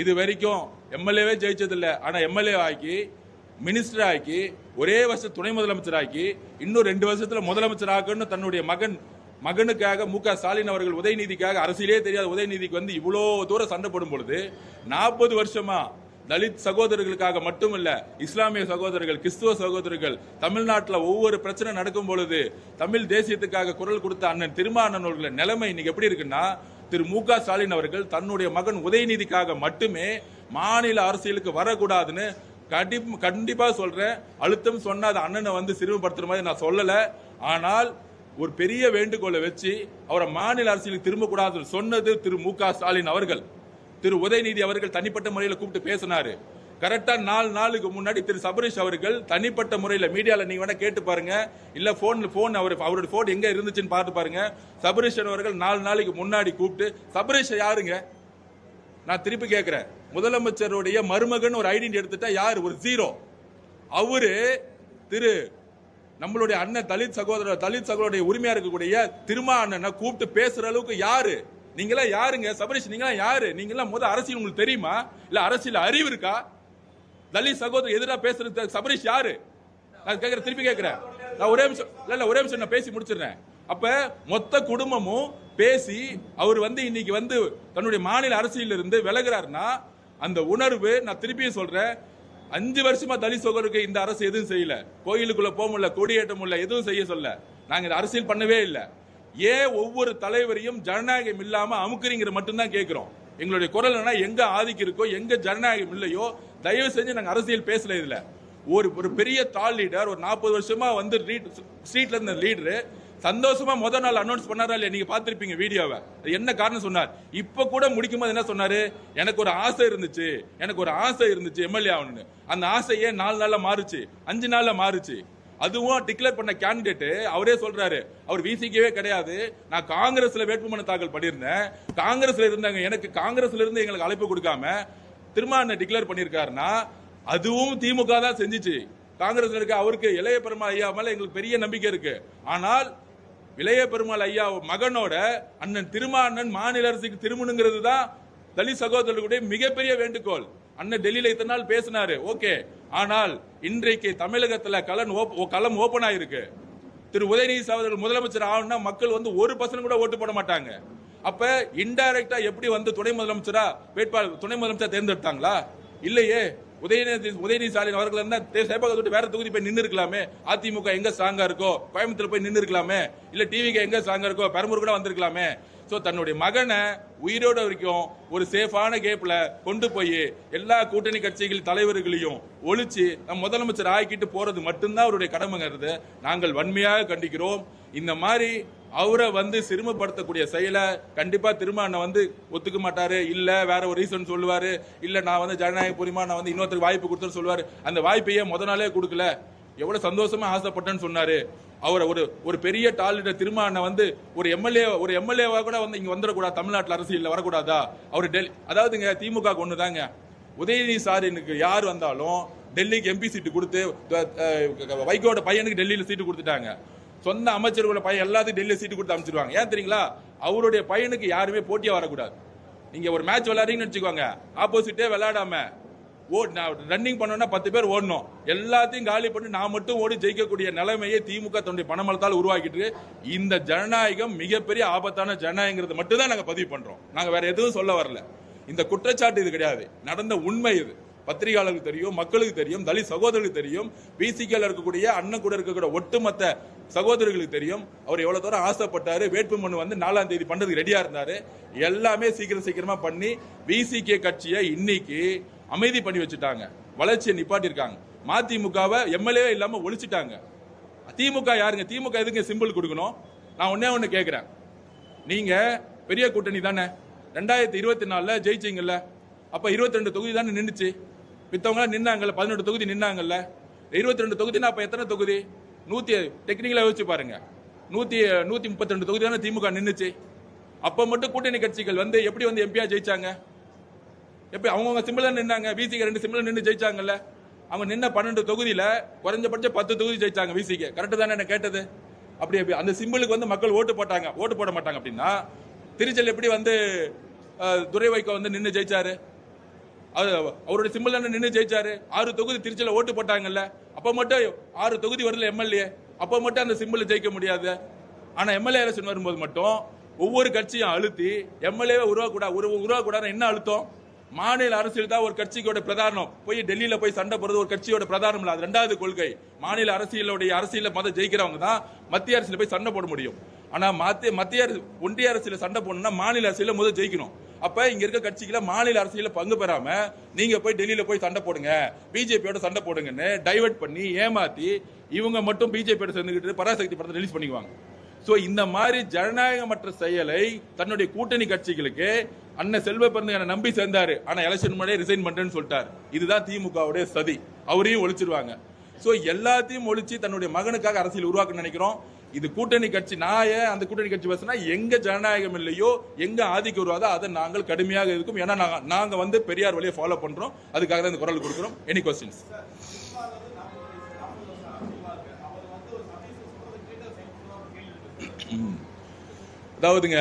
இது வரைக்கும் எம்எல்ஏவே ஜெயிச்சதில்லை, ஆனா எம்எல்ஏ ஆக்கி மினிஸ்டர் ஆக்கி ஒரே வருஷம் துணை முதலமைச்சர் ஆக்கி இன்னும் 2 வருஷத்துல முதலமைச்சர் ஆக்கணும்னு தன்னுடைய மகனுக்காக மு.க. ஸ்டாலின் அவர்கள் உதயநிதிக்காக அரசியலே தெரியாத உதயநிதிக்கு இவ்வளவு தூரம் சண்டை போடும் பொழுது 40 வருஷமா தலித் சகோதரர்களுக்காக மட்டுமல்ல, இஸ்லாமிய சகோதரர்கள், கிறிஸ்துவ சகோதரர்கள், தமிழ்நாட்டில் ஒவ்வொரு பிரச்சனை நடக்கும் பொழுது தமிழ் தேசியத்துக்காக குரல் கொடுத்த அண்ணன் திருமாவண்ணன் அவர்கள் நிலைமை இன்னைக்கு எப்படி இருக்குன்னா, திரு மு.க. ஸ்டாலின் அவர்கள் தன்னுடைய மகன் உதயநிதிக்காக மட்டுமே மாநில அரசியலுக்கு வரக்கூடாதுன்னு கண்டிப்பா சொல்றேன். அழுத்தம் சொன்ன அண்ணனை சிறுமப்படுத்துற மாதிரி நான் சொல்லல. ஆனால் ஒரு பெரிய வேண்டுகோளை வச்சு அவரை மாநில அரசியலுக்கு திரும்ப கூடாதுன்னு சொன்னது திரு மு.க. ஸ்டாலின் அவர்கள். திரு உதயநிதி அவர்கள் தனிப்பட்ட முறையில் கூப்பிட்டு பேசினாரு. கரெக்டா 4 நாளுக்கு முன்னாடி திரு சபரீஷ் அவர்கள் தனிப்பட்ட முறையில் மீடியால நீங்க வேணா கேட்டு பாருங்க, இல்ல போன் அவருடைய போன் எங்க இருந்துச்சுன்னு பார்த்து பாருங்க. சபரீஷ் அவர்கள் 4 நாளைக்கு முன்னாடி கூப்பிட்டு, சபரீஷ் யாருங்க, நான் திருப்பி கேட்கிறேன், முதலமைச்சருடைய மருமகன் ஒரு ஐடென்டி எடுத்துட்டா யாரு, ஒரு ஜீரோ. அவரு திரு நம்மளுடைய அண்ணன் தலித் சகோதரருடைய உரிமையா இருக்கக்கூடிய திருமாவண்ணனை கூப்பிட்டு பேசுற அளவுக்கு யாரு, நீங்களா யாருங்க சபரீஷ், நீங்களா யாரு, நீங்களா அரசியல் உங்களுக்கு தெரியுமா, இல்ல அரசியல் அறிவு இருக்கா? தலித் சகோதரர் எதிராக பேசுறது சபரீஷ் யாரு, நான் கேட்கிறேன், திருப்பி கேட்கிறேன். நான் ஒரே நிமிஷம் நான் பேசி முடிச்சிடுறேன். அப்ப மொத்த குடும்பமும் பேசி அவர் இன்னைக்கு தன்னுடைய மாநில அரசியல் இருந்து விலகிறாருன்னா அந்த உணர்வு, நான் திருப்பியும் சொல்றேன், 5 வருஷமா தலித் சகோதரருக்கு இந்த அரசு எதுவும் செய்யல, கோயிலுக்குள்ள போக முடியல, கொடியேற்ற முடியல, எதுவும் செய்ய சொல்ல, நாங்க இந்த அரசியல் பண்ணவே இல்லை. ஏன் ஒவ்வொரு தலைவரையும் ஜனநாயகம் இல்லாம அமுக்குறீங்கிற மட்டும்தான் கேட்கிறோம். எங்களுடைய குரல் எங்க ஆதிக்கம் இருக்கோ, எங்க ஜனநாயகம் இல்லையோ தயவு செஞ்சு நாங்க அரசியல் பேசல. இதுல ஒரு பெரிய தால் லீடர் ஒரு 40 வருஷமா ஸ்ட்ரீட்ல இருந்த லீடர் சந்தோஷமா முதல் நாள் அனௌன்ஸ் பண்ணாரா இல்லையா, நீங்க பாத்திருப்பீங்க வீடியோவை. என்ன காரணம் சொன்னார், இப்ப கூட முடிக்கும் போது என்ன சொன்னாரு, எனக்கு ஒரு ஆசை இருந்துச்சு எம்எல்ஏ ஆகணும்னு. அந்த ஆசை ஏன் 4 நாள்ல மாறுச்சு, 5 நாள்ல மாறுச்சு. அதுவும் டிக்ளேர் பண்ண கேண்டிடேட் அவரே சொல்றாரு, அவர் விசிகவே கிடையாது, நான் காங்கிரஸ்ல வேட்புமனு தாக்கல் பண்ணியிருந்தேன், காங்கிரஸ்ல இருந்தாங்க, எனக்கு காங்கிரஸ்ல இருந்து எங்களுக்கு அழைப்பு கொடுக்காம திருமாவண்ணன் டிக்ளேர் பண்ணிருக்காருன்னா அதுவும் திமுக தான் செஞ்சிச்சு. காங்கிரஸ்ல இருக்க அவருக்கு இளைய பெருமாள் ஐயா மேல எங்களுக்கு பெரிய நம்பிக்கை இருக்கு. ஆனால் இளைய பெருமாள் ஐயா மகனோட அண்ணன் திருமாவண்ணன் மாநில அரசுக்கு திரும்பணுங்கிறது தான் தலித் சகோதரர்களுடைய மிகப்பெரிய வேண்டுகோள். அண்ணன் டெல்லியில இத்தனை நாள் பேசினாரு, ஓகே. ஆனால் இன்றைக்கு தமிழகத்துல களம் ஓபன் ஆயிருக்கு. திரு உதயநிதி சகோதரர் முதலமைச்சர் ஆகணும்னா மக்கள் 1% கூட ஓட்டு போட மாட்டாங்க. அப்ப இன்டைரக்டா எப்படி துணை முதலமைச்சரா துணை முதலமைச்சர் தேர்ந்தெடுத்தாங்களா, இல்லையே. உதயநிதி ஸ்டாலின் அவர்கள் சேப்பாக்கத்தை வேற தொகுதி போய் நின்று இருக்கலாமே, அதிமுக எங்க ஸ்ட்ராங்கா இருக்கோ கோயம்புத்தூர் போய் நின்று இருக்கலாமே, இல்ல டிவிக்கு எங்க ஸ்ட்ராங்கா இருக்கோ பெரம்பூர் கூட வந்திருக்கலாமே. தன்னுடைய மகனை உயிரோட வரைக்கும் ஒரு சேஃபான கேப்ல கொண்டு போய் எல்லா கூட்டணி கட்சிகள் தலைவர்களையும் ஒழிச்சு முதலமைச்சர் ஆக்கிட்டு போறது மட்டும்தான் அவருடைய கடமைங்கிறது நாங்கள் வன்மையாக கண்டிக்கிறோம். இந்த மாதிரி அவரை சிறுமப்படுத்தக்கூடிய செயலை கண்டிப்பா திருமாவண்ணன் ஒத்துக்க மாட்டாரு. இல்ல வேற ஒரு ரீசன் சொல்லுவாரு, இல்ல நான் ஜனநாயக பூர்வமா நான் இன்னொருத்தருக்கு வாய்ப்பு கொடுத்து சொல்லுவாரு. அந்த வாய்ப்பையே நாளே கொடுக்கல, எவ்வளவு சந்தோஷமா ஆசைப்பட்டேன்னு சொன்னாரு. அவர் ஒரு பெரிய டாலிட்ட திருமாவண்ணன் ஒரு எம்எல்ஏவா கூட இங்க வந்துடக்கூடாது, தமிழ்நாட்டில் அரசியல் வரக்கூடாதா? அவர் அதாவதுங்க திமுக ஒண்ணுதாங்க, உதயநிதி ஸ்டாலினுக்கு யார் வந்தாலும் டெல்லிக்கு எம்பி சீட்டு கொடுத்து வைகோட பையனுக்கு டெல்லியில சீட்டு கொடுத்துட்டாங்க. சொந்த அமைச்சர்களோட பையன் எல்லாத்துக்கும் டெல்லியில சீட்டு கொடுத்து அமைச்சிருவாங்க. ஏன் தெரியுங்களா, அவருடைய பையனுக்கு யாருமே போட்டியா வரக்கூடாது. நீங்க ஒரு மேட்ச் விளையாடுறீங்கன்னு வச்சுக்கோங்க, ஆப்போசிட்டே விளையாடாம ரன்னிங் பண்ணோம்னா 10 பேர் ஓடணும், எல்லாத்தையும் காலி பண்ணி நான் மட்டும் ஓடி ஜெயிக்கக்கூடிய நிலைமையை திமுக தன்னுடைய பணமளத்தால் உருவாக்கிட்டு இந்த ஜனநாயகம் மிகப்பெரிய ஆபத்தான ஜனநாயகங்கிறது மட்டும் தான் நாங்க பதிவு பண்றோம். நாங்க வேற எதுவும் சொல்ல வரல. இந்த குற்றச்சாட்டு இது கிடையாது, நடந்த உண்மை இது. பத்திரிகையாளர்களுக்கு தெரியும், மக்களுக்கு தெரியும், தலித் சகோதரர்களுக்கு தெரியும், பிசிகேல இருக்கக்கூடிய அண்ணன் கூட இருக்கக்கூடிய ஒட்டுமொத்த சகோதரர்களுக்கு தெரியும். அவர் எவ்வளவு தூரம் ஆசைப்பட்டாரு, வேட்புமனு வந்து 4ஆம் தேதி பண்றதுக்கு ரெடியா இருந்தாரு. எல்லாமே சீக்கிரமா பண்ணி பிசிகே கட்சியை இன்னைக்கு அமைதி பண்ணி வச்சுட்டாங்க, வளர்ச்சியை நிப்பாட்டிருக்காங்க. மதிமுகவை எம்எல்ஏ இல்லாம ஒழிச்சிட்டாங்க. திமுக யாருங்க? திமுக எதுக்கு சிம்பிள் கொடுக்கணும்? நான் ஒண்ணு கேட்கிறேன். நீங்க பெரிய கூட்டணி தானே 2024 ஜெயிச்சீங்கல்ல, அப்ப 22 தொகுதி தானே நின்னுச்சு. மித்தவங்க நின்னாங்கல்ல, 18 தொகுதி நின்னாங்கல்ல. 22 தொகுதினா அப்ப எத்தனை தொகுதி? 100 டெக்னிக்கலா யோசிச்சு பாருங்க. 132 தொகுதி தானே திமுக நின்னுச்சு. அப்ப மட்டும் கூட்டணி கட்சிகள் வந்து எப்படி வந்து எம்பியா ஜெயிச்சாங்க? எப்படி அவங்க சிம்பிளா நின்னாங்க? விசிகே 2 சிம்பிளா நின்று ஜெயிச்சாங்கல்ல. அவங்க நின்ன 12 தொகுதியில குறைஞ்சபட்சம் 10 தொகுதி ஜெயிச்சாங்க விசிகே. கரெக்ட் தானே என்ன கேட்டது? அப்படி அந்த சிம்பிளுக்கு வந்து மக்கள் ஓட்டு போட்டாங்க. ஓட்டு போட மாட்டாங்க அப்படின்னா திருச்செல் எப்படி வந்து துரை வைகோ வந்து நின்று ஜெயிச்சாரு? அவருடைய சிம்பிள் தானே நின்று ஜெயிச்சாரு. 6 தொகுதி திருச்சியில ஓட்டு போட்டாங்கல்ல. அப்ப மட்டும் 6 தொகுதி வரல எம்எல்ஏ, அப்ப மட்டும் அந்த சிம்பிள் ஜெயிக்க முடியாது. ஆனா எம்எல்ஏ எலெக்ஷன் வரும்போது மட்டும் ஒவ்வொரு கட்சியும் அழுத்தி எம்எல்ஏ உருவாக்கூடாது. என்ன அழுத்தம்? மாநில அரசியல் தான் ஒரு கட்சியோட பிரதானம். போய் டெல்லியில போய் சண்டை போறது ஒரு கட்சியோட பிரதானம் இல்ல, அது 2வது கொள்கை. மாநில அரசியல மத ஜெயிக்கிறவங்க தான் மத்திய அரசியல போய் சண்டை போட முடியும். ஆனா ஒன்றிய அரசியல சண்டை போடணும்னா மாநில அரசியல முதல் ஜெயிக்கணும். அப்ப இங்க இருக்க கட்சிகளை மாநில அரசியல பங்கு பெறாம நீங்க போய் டெல்லியில போய் சண்டை போடுங்க, பிஜேபியோட சண்டை போடுங்கன்னு டைவர்ட் பண்ணி ஏமாத்தி இவங்க மட்டும் பிஜேபியோட சேர்ந்துக்கிட்டு பராசக்தி படத்தை ரிலீஸ் பண்ணிக்குவாங்க. சோ இந்த மாதிரி ஜனநாயகமற்ற செயலை தன்னுடைய கூட்டணி கட்சிகளுக்கு அண்ணன் செல்வ பெருந்தகனை நம்பி சேர்ந்தாரு. ஆனா எலெக்ஷன் முன்னாடியே ரிசைன் பண்றேன்னு சொல்லிட்டாரு. இதுதான் திமுகவுடைய சதி. அவரையும் ஒழிச்சிருவாங்க. சோ எல்லாத்தையும் ஒழிச்சு தன்னுடைய மகனுக்காக அரசியல் உருவாக்க நினைக்கிறோம். இது கூட்டணி கட்சி. அந்த கூட்டணி கட்சி பேசினா எங்க ஜனநாயகம் இல்லையோ, எங்க ஆதிக்கம் வருவாதோ அதை நாங்கள் கடுமையாக இருக்கும். ஏன்னா நாங்க வந்து பெரியார் வழியை ஃபாலோ பண்றோம். அதுக்காக தான் இந்த குரல் கொடுக்கிறோம். Any questions? அதாவதுங்க,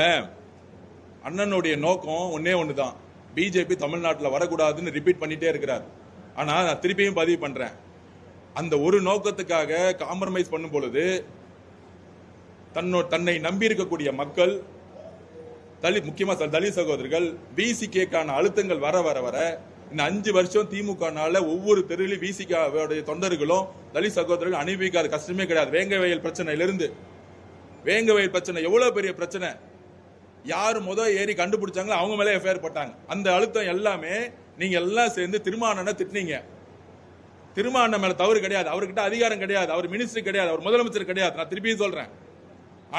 அண்ணனுடைய நோக்கம் ஒன்னே ஒண்ணுதான், பிஜேபி தமிழ்நாட்டில் வரக்கூடாதுன்னு ரிப்பீட் பண்ணிட்டே இருக்கிறார். ஆனா நான் திருப்பியும் பதிவு பண்றேன், அந்த ஒரு நோக்கத்துக்காக காம்ப்ரமைஸ் பண்ணும் பொழுது தன்னை நம்பி இருக்கக்கூடிய மக்கள், முக்கியமா தலித் சகோதரர்கள், பிசிகேக்கான அழுத்தங்கள் வர வர வர இந்த 5 வருஷம் திமுகனால ஒவ்வொரு தெருவிலும் பிசிகேவுடைய தொண்டர்களும் தலித் சகோதரர்கள் அனுபவிக்காத கஷ்டமே கிடையாது. வேங்கவயல் பிரச்சனையிலிருந்து, வேங்கவயல் பிரச்சனை எவ்வளவு பெரிய பிரச்சனை, யாரு ஏறி கண்டுபிடிச்சாங்களோ அவங்க மேலே எஃப்ஐஆர் போட்டாங்க. அந்த அழுத்தம் எல்லாமே நீங்க எல்லாம் சேர்ந்து திருமாவளவனை திட்டினீங்க. திருமாவளவன் மேல தவறு கிடையாது, அவர்கிட்ட அதிகாரம் கிடையாது, அவர் மினிஸ்டர் கிடையாது, அவர் முதலமைச்சர் கிடையாது. நான் திருப்பியும் சொல்றேன்.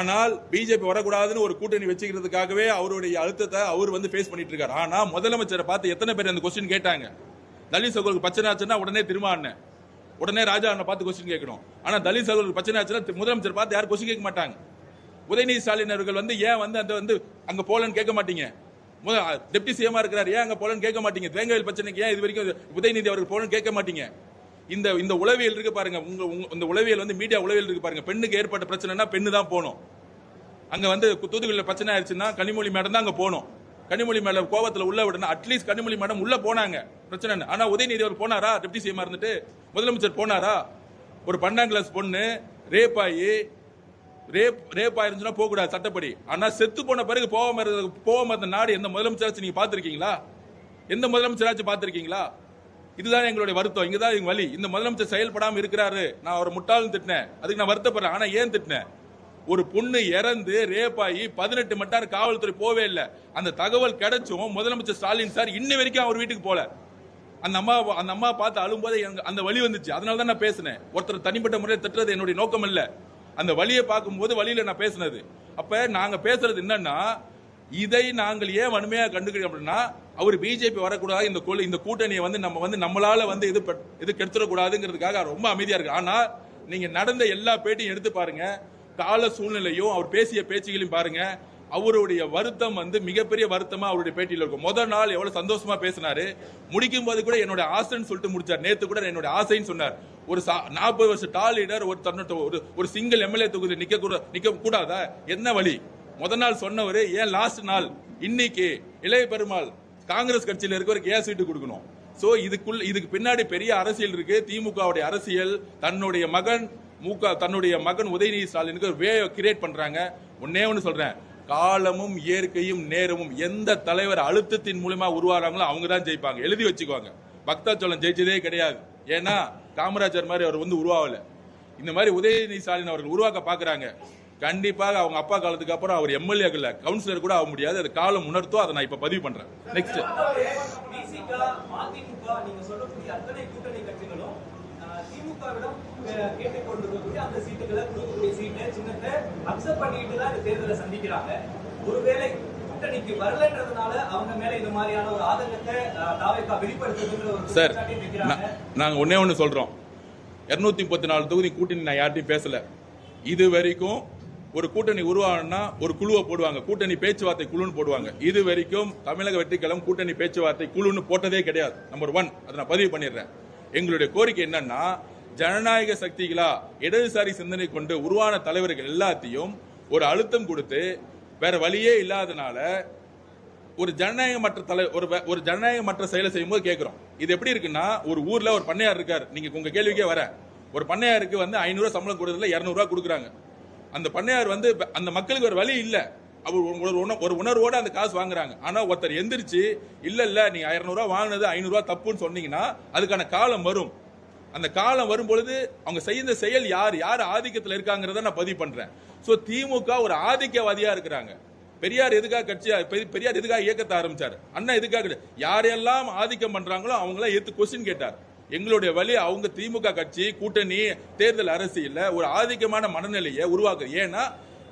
ஆனால் பிஜேபி வரக்கூடாதுன்னு ஒரு கூட்டணி வச்சுக்கிறதுக்காகவே அவருடைய அழுத்தத்தை அவர் வந்து ஃபேஸ் பண்ணிட்டு இருக்காரு. ஆனா முதலமைச்சரை பார்த்து எத்தனை பேர் அந்த கொஸ்டின் கேட்டாங்க? தலித் சகோதரருக்கு பிரச்சனை ஆச்சுன்னா உடனே திருமாவளவன், உடனே ராஜா அண்ணன் பார்த்து கொஸ்டின் கேட்கணும். ஆனா தலித் சகோதரருக்கு பிரச்சனை ஆச்சுன்னா முதலமைச்சர் பார்த்து யாரும் கொஸ்டின் கேட்க மாட்டாங்க. உதயநிதி ஸ்டாலின் அவர்கள் வந்து ஏன் வந்து அங்க போலன்னு கேட்க மாட்டீங்க? டெப்டி சிஎம் இருக்கிறார், ஏன் அங்க போலன்னு கேட்க மாட்டீங்க? வேங்கவேல் பிரச்சனைக்கு ஏன் இது வரைக்கும் உதயநிதி அவர்கள் போலன்னு கேட்க மாட்டீங்க? இந்த உளவியல் இருக்கு பாருங்க, இந்த உளவியல் வந்து மீடியா உளவியல் இருக்கு பாருங்க. பெண்ணுக்கு ஏற்பட்ட பிரச்சனைனா பெண்ணு தான் போகணும். அங்க வந்து தூத்துக்குடியில் பிரச்சனை ஆயிடுச்சுன்னா கனிமொழி மேடம் தான் அங்க போகணும். கனிமொழி மேடம் கோவத்தில் உள்ள விடணும். அட்லீஸ்ட் கனிமொழி மேடம் உள்ள போனாங்க பிரச்சனை. ஆனா உதயநிதி அவர் போனாரா? டெப்டி சிஎம் இருந்துட்டு முதலமைச்சர் போனாரா? ஒரு 12ஆம் கிளாஸ் பொண்ணு ரேப் ஆயிருந்துச்சுன்னா போக கூடாது சட்டப்படி. ஆனா செத்து போன பிறகு போகாம இருந்த நாடு எந்த முதலமைச்சராச்சும் நீங்க பாத்திருக்கீங்களா? எந்த முதலமைச்சராச்சும் பாத்திருக்கீங்களா? இதுதான் எங்களுடைய வருத்தம். இங்கதான் எங்க வலி. இந்த முதலமைச்சர் செயல்படாம இருக்கிறாரு. நான் ஒரு முட்டாள்னு திட்டினேன், அதுக்கு நான் வருத்தப்படுறேன். ஆனா ஏன் திட்டினேன்? ஒரு பொண்ணு இறந்து ரேப் ஆகி 18 மணி நேரம் காவல்துறை போவே இல்லை. அந்த தகவல் கிடைச்சும் முதலமைச்சர் ஸ்டாலின் சார் இன்ன வரைக்கும் அவர் வீட்டுக்கு போல. அந்த அம்மா பார்த்து அழும்போது அந்த வலி வந்துச்சு. அதனால தான் நான் பேசினேன். ஒருத்தர் தனிப்பட்ட முறையில் திட்டுறது என்னுடைய நோக்கம் இல்ல. அந்த வலியை பார்க்கும்போது வழியில நான் பேசினது. அப்ப நாங்க பேசுறது என்னன்னா, இதை நாங்கள் ஏன் வன்மையா கண்டுக்கிறோம் அப்படின்னா, அவர் பிஜேபி வரக்கூடாது, இந்த கூட்டணியை வந்து நம்மளால வந்து இது கெடுத்துடக்கூடாதுங்கிறதுக்காக ரொம்ப அமைதியா இருக்கு. ஆனா நீங்க நடந்த எல்லா பேட்டியும் எடுத்து பாருங்க, கால சூழ்நிலையும் அவர் பேசிய பேச்சுகளையும் பாருங்க, அவருடைய வருத்தம் வந்து மிகப்பெரிய வருத்தமா அவருடைய பேட்டியில் இருக்கும். முதல் நாள் எவ்வளவு சந்தோஷமா பேசினாரு, முடிக்கும் போது கூட என்னோட ஆசைன்னு சொல்லிட்டு முடிச்சார். நேத்து கூட என்னோட ஆசைன்னு சொன்னார். ஒரு 40 வருஷ டால் லீடர் ஒரு சிங்கிள் எம்எல்ஏ தொகுதி நிக்க கூடாதா? என்ன வழி? முதல் நாள் சொன்னவர் ஏன் லாஸ்ட் நாள் இன்னைக்கு இளைய பெருமாள் காங்கிரஸ் கட்சியில் இருக்கவருக்கு ஏன் சீட்டு கொடுக்கணும்? சோ இதுக்கு பின்னாடி பெரிய அரசியல் இருக்கு. திமுகவுடைய அரசியல் தன்னுடைய மகன் உதயநிதி ஸ்டாலினுக்கு ஒரு வே கிரியேட் பண்றாங்க. ஒன்னே ஒன்னு சொல்றேன், காலமும் இயற்கையும் நேரமும் எந்த தலைவர் அழுத்தத்தின் மூலமா உருவாறாங்களோ அவங்க தான் ஜெயிப்பாங்க. எழுதி வச்சுக்குவாங்க. பக்தாச்சோழன் ஜெயிச்சதே கிடையாது. ஏன்னா காமராஜர் மாதிரி அவர் உருவாகல. இந்த மாதிரி உதயநிதி ஸ்டாலின் அவர்கள் உருவாக்க பாக்குறாங்க. கண்டிப்பாக அவங்க அப்பா காலத்துக்கு அப்புறம் அவர் எம்எல்ஏ கவுன்சிலர் கூட ஆக முடியாது. அது காலம் உணர்த்தோ. அதை நான் இப்ப பதிவு பண்றேன். நெக்ஸ்ட் திமுகவிடம் கேட்டுக்கொண்டிருக்கக்கூடிய அந்த சீட்டுகளை கொடுக்கக்கூடிய சீட்டை சின்னத்தை அக்செப்ட் பண்ணிட்டு தான் இந்த தேர்தலை சந்திக்கிறாங்க. ஒருவேளை கூட்டணிக்கு வரலன்றதுனால அவங்க மேல இந்த மாதிரியான ஒரு ஆதங்கத்தை தாவேகா வெளிப்படுத்துதுன்ற சார், நாங்க ஒன்னே ஒன்னு சொல்றோம். 234 தொகுதி கூட்டணி நான் யார்ட்டையும் பேசல. இது வரைக்கும் ஒரு கூட்டணி உருவானா ஒரு குழுவை போடுவாங்க, கூட்டணி பேச்சுவார்த்தை குழுன்னு போடுவாங்க. இது வரைக்கும் தமிழக வெற்றிக்கழகம் கூட்டணி பேச்சுவார்த்தை குழுன்னு போட்டதே கிடையாது. நம்பர் 1 அதை நான் பதிவு பண்ணிடுறேன். எங்களுடைய கோரிக்கை என்னன்னா, ஜனநாயக சக்திகளா இடதுசாரி சிந்தனை கொண்டு உருவான தலைவர்கள் எல்லாத்தையும் ஒரு அழுத்தம் கொடுத்து வேற வழியே இல்லாதனால ஒரு ஜனநாயகமற்ற செயலை செய்யும்போது கேட்கிறோம். இது எப்படி இருக்குன்னா, ஒரு ஊர்ல ஒரு பண்ணையார் இருக்காரு. நீங்க உங்க கேள்விக்கே வர, ஒரு பண்ணையாருக்கு 500 ரூபாய் சம்பளம் கொடுக்கறதுல 200 ரூபாய் கொடுக்குறாங்க. அந்த பண்ணையார் அந்த மக்களுக்கு ஒரு வழி இல்ல, அவர் ஒரு உணர்வோட அந்த காசு வாங்குறாங்க. ஆனா ஒருத்தர் எந்திரிச்சு இல்ல நீங்க 200 ரூபாய் வாங்கினது 500 ரூபாய் தப்புன்னு சொன்னீங்கன்னா அதுக்கான காலம் வரும். அந்த காலம் வரும் பொழுது அவங்க செய்த செயல் யார் ஆதிக்கத்தில் இருக்காங்கிறத நான் பதிவு பண்றேன். சோ திமுக ஒரு ஆதிக்கவாதியா இருக்கிறாங்க. பெரியார் எதுக்காக இயக்கத்தை ஆரம்பிச்சாரு? அண்ணா எதுக்காக யாரெல்லாம் ஆதிக்கம் பண்றாங்களோ அவங்கள ஏத்து கொஸ்டின் கேட்டார். எங்களுடைய வழி அவங்க திமுக கட்சி கூட்டணி தேர்தல் அரசியல்ல ஒரு ஆதிக்கமான மனநிலையை உருவாக்கு. ஏன்னா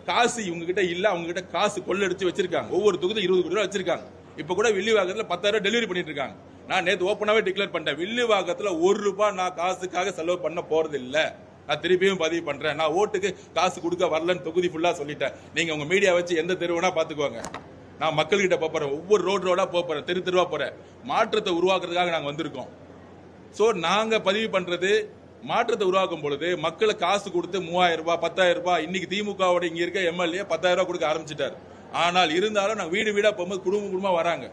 காசு இவங்க கிட்ட இல்ல, அவங்க கிட்ட காசு கொள்ளடிச்சு வச்சிருக்காங்க. ஒவ்வொரு தொகுதி 20 கோடி ரூபாய் வச்சிருக்காங்க. இப்ப கூட வில்லிவாக்கத்துல 10,000 டெலிவரி பண்ணிட்டு இருக்காங்க. நான் நேத்து ஓப்பனாவே டிக்ளேர் பண்ணிட்டேன், வில்லிவாக்கத்துல 1 ரூபாய் நான் காசுக்காக செலவு பண்ண போறது இல்ல. நான் திருப்பியும் பதிவு பண்றேன். நான் ஓட்டுக்கு காசு கொடுக்க வரலன்னு தொகுதி ஃபுல்லா சொல்லிட்டேன். நீங்க உங்க மீடியா வச்சு எந்த தெருவுனா பாத்துக்கோங்க. நான் மக்கள்கிட்ட போறேன், ஒவ்வொரு ரோடா போறேன், தெருவா போறேன். மாற்றத்தை உருவாக்குறதுக்காக நாங்க வந்திருக்கோம். சோ நாங்க பதிவு பண்றது, மாற்றத்தை உருவாக்கும் பொழுது மக்களை காசு கொடுத்து 3000 ரூபாய் 10,000 ரூபாய், இன்னைக்கு திமுகவோட இங்க இருக்க எம்எல்ஏ 10,000 ரூபாய் கொடுக்க ஆரம்பிச்சிட்டாரு. ஆனால் இருந்தாலும் நாங்க வீடா போகும்போது குடும்பமா வராங்க.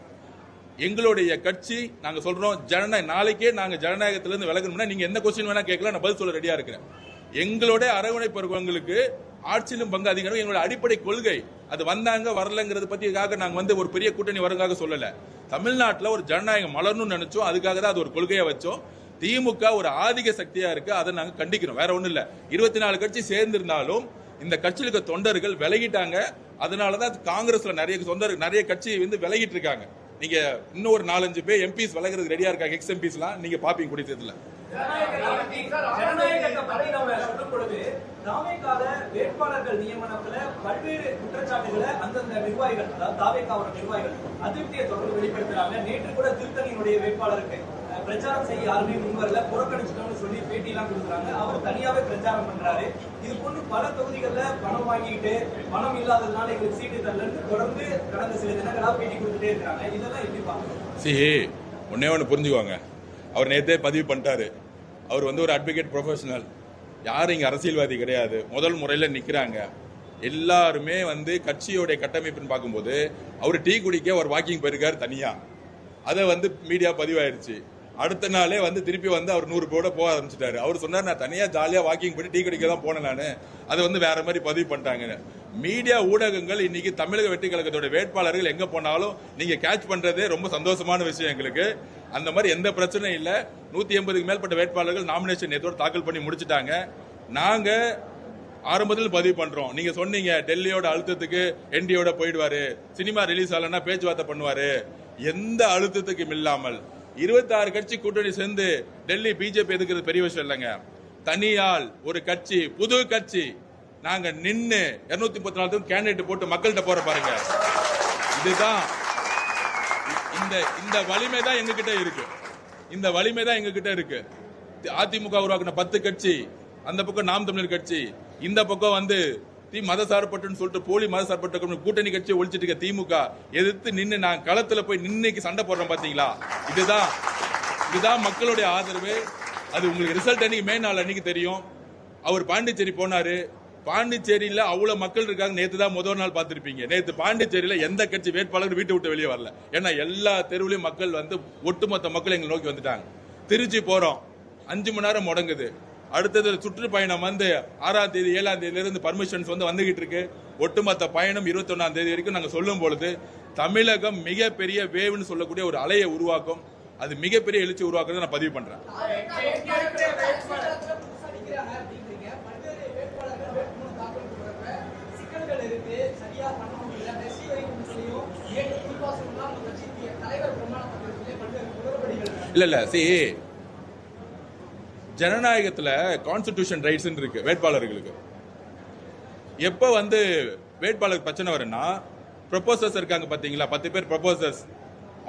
எங்களுடைய கட்சி நாங்க சொல்றோம், நாளைக்கே நாங்க ஜனநாயகத்திலிருந்து விலகணும்னா நீங்க எந்த கொஸ்டின் வேணா கேட்கலாம், நான் பதில் சொல்ல ரெடியா இருக்கிறேன். எங்களோட அரவணைப்பவர்களுக்கு ஆட்சியிலும் பங்கு அதிகாரம் எங்களுடைய அடிப்படை கொள்கை. அது வந்தாங்க வரலங்கிறது பத்திக்காக நாங்க ஒரு பெரிய கூட்டணி வருங்காக சொல்லல. தமிழ்நாட்டில் ஒரு ஜனநாயகம் மலரணும்னு நினைச்சோம். அதுக்காக தான் அது ஒரு கொள்கையா வச்சோம். திமுக ஒரு ஆதிக்க சக்தியா இருக்கு, அதை நாங்க கண்டிக்கிறோம். வேற ஒண்ணும் இல்ல. 24 கட்சி சேர்ந்திருந்தாலும் இந்த கட்சியில் இருக்க தொண்டர்கள் விலகிட்டாங்க. அதனாலதான் காங்கிரஸ்ல நிறைய கட்சி விலகிட்டு இருக்காங்க. நீங்க இன்னும் ஒரு 4-5 பேர் எம்பிஸ் விலகிறது ரெடியா இருக்காங்க. எக்ஸ் எம்பிஸ் எல்லாம் நீங்க பாப்பீங்க கூடிய தேர்தல. வேட்பாளர்கள் நியமனத்துல பல்வேறு குற்றச்சாட்டுகளை அந்தந்த நிர்வாகிகள், அதாவது தாவேகாவோட நிர்வாகிகள் அதிருப்தியை தொடர்ந்து வெளிப்படுத்துறாங்க. நேற்று கூட திருத்தணியினுடைய வேட்பாளருக்கு பிரச்சாரம் செய்ய யாருமே முன்வரல, புறக்கணிச்சிட்டோம்னு சொல்லி பேட்டி எல்லாம் கொடுக்குறாங்க. அவர் தனியாவே பிரச்சாரம் பண்றாரு. இது போன்று பல தொகுதிகள்ல பணம் வாங்கிட்டு பணம் இல்லாததுனால எங்களுக்கு சீட்டு தரலன்னு தொடர்ந்து கடந்த சில தினங்களா பேட்டி கொடுத்துட்டே இருக்காங்க. இதெல்லாம் எப்படி பாருங்க? ஒன்னே ஒன்று புரிஞ்சுக்குவாங்க. அவர் நேற்றே பதிவு பண்ணிட்டாரு. அவர் ஒரு அட்வொகேட் ப்ரொஃபஷனல். யாரும் இங்க அரசியல்வாதி கிடையாது. முதல் முறையில் நிக்கிறாங்க. எல்லாருமே கட்சியோட கட்டமைப்புன்னு பார்க்கும்போது அவர் டீ குடிக்க ஒரு வாக்கிங் போயிருக்காரு தனியா. அதை மீடியா பதிவாயிருச்சு. அடுத்த நாளே திருப்பி அவர் 100 பேரோட போக ஆரம்பிச்சிட்டாரு. அவர் சொன்னார், நான் தனியா ஜாலியா வாக்கிங் போய் டீ குடிக்க தான் போனேன். நானு அதை வேற மாதிரி பதிவு பண்ணிட்டாங்க. மீடியா ஊடகங்கள் இன்னைக்கு தமிழக வெற்றி கழகத்தோட வேட்பாளர்கள் எங்க போனாலும் நீங்க கேட்ச் பண்றதே ரொம்ப சந்தோஷமான விஷயம் எங்களுக்கு. அந்த மாதிரி எந்த பிரச்சனையும் இல்ல. 180க்கு மேற்பட்ட வேட்பாளர்கள் நாமினேஷன் நேத்தோட தாக்கல் பண்ணி முடிச்சிட்டாங்க. நாங்க ஆரம்பத்தில் பதிவு பண்றோம். நீங்க சொன்னீங்க டெல்லியோட அழுத்தத்துக்கு என்டியோட போயிடுவாரு, சினிமா ரிலீஸ் ஆகலன்னா பேச்சுவார்த்தை பண்ணுவாரு. எந்த அழுத்தத்துக்கும் இல்லாமல் 26 கட்சி கூட்டணி சேர்ந்து டெல்லி பிஜேபி எதுக்குறது பெரிய விஷயம் இல்லைங்க. தனியால் ஒரு கட்சி, புது கட்சி, நாங்க நின்னு 234 கேண்டிடேட் போட்டு மக்கள்கிட்ட போற பாருங்க. இதுதான் இந்த வலிமை தான் எங்க கிட்ட இருக்கு. இந்த வலிமை தான் எங்க கிட்ட இருக்கு. அதிமுக உருவாக்கின 10 கட்சி, அந்த பக்கம் நாம் தமிழர் கட்சி, இந்த பக்கம் மத சார்பட்டுன்னு சொல்லிட்டு போலி மத சார்பட்ட கூட்டணி கட்சியை ஒழிச்சிட்டு இருக்க திமுக எதிர்த்து நின்று நான் களத்துல போய் நின்னைக்கு சண்டை போடுறோம் பாத்தீங்களா? இதுதான் மக்களுடைய ஆதரவு. அது உங்களுக்கு ரிசல்ட் அன்னைக்கு மே நாள் அன்னைக்கு தெரியும். அவர் பாண்டிச்சேரி போனாரு, பாண்டிச்சேரியில அவ்வளவு மக்கள் இருக்காங்க. நேத்து தான் முதல் நாள் பார்த்திருப்பீங்க. நேத்து பாண்டிச்சேரியில எந்த கட்சி வேட்பாளர் வீட்டை விட்டு வெளியே வரல. ஏன்னா எல்லா தெருவிலையும் மக்கள் வந்து ஒட்டுமொத்த மக்கள் எங்களை நோக்கி வந்துட்டாங்க. திருச்சி போறோம், 5 மணி நேரம் முடங்குது. அடுத்தது சுற்றுப்பயணம் வந்து 6ஆம் தேதி 7ஆம் தேதியில இருந்து பர்மிஷன்ஸ் வந்து வந்துகிட்டு இருக்கு. ஒட்டுமொத்த பயணம் 21ஆம் தேதி வரைக்கும் நாங்க சொல்லும் பொழுது தமிழகம் மிகப்பெரிய வேவ்னு சொல்லக்கூடிய ஒரு அலையை உருவாக்கும். அது மிகப்பெரிய எழுச்சி உருவாக்குறதை நான் பதிவு பண்றேன். இல்ல ஜனநாயகத்துல கான்ஸ்டிடியூஷன் ரைட்ஸ் இருக்கு வேட்பாளர்களுக்கு. எப்ப வந்து வேட்பாளர் பிரச்சனை வரும்னா, ப்ரொபோசர்ஸ் இருக்காங்க பாத்தீங்களா, 10 பேர் ப்ரொபோசர்ஸ்,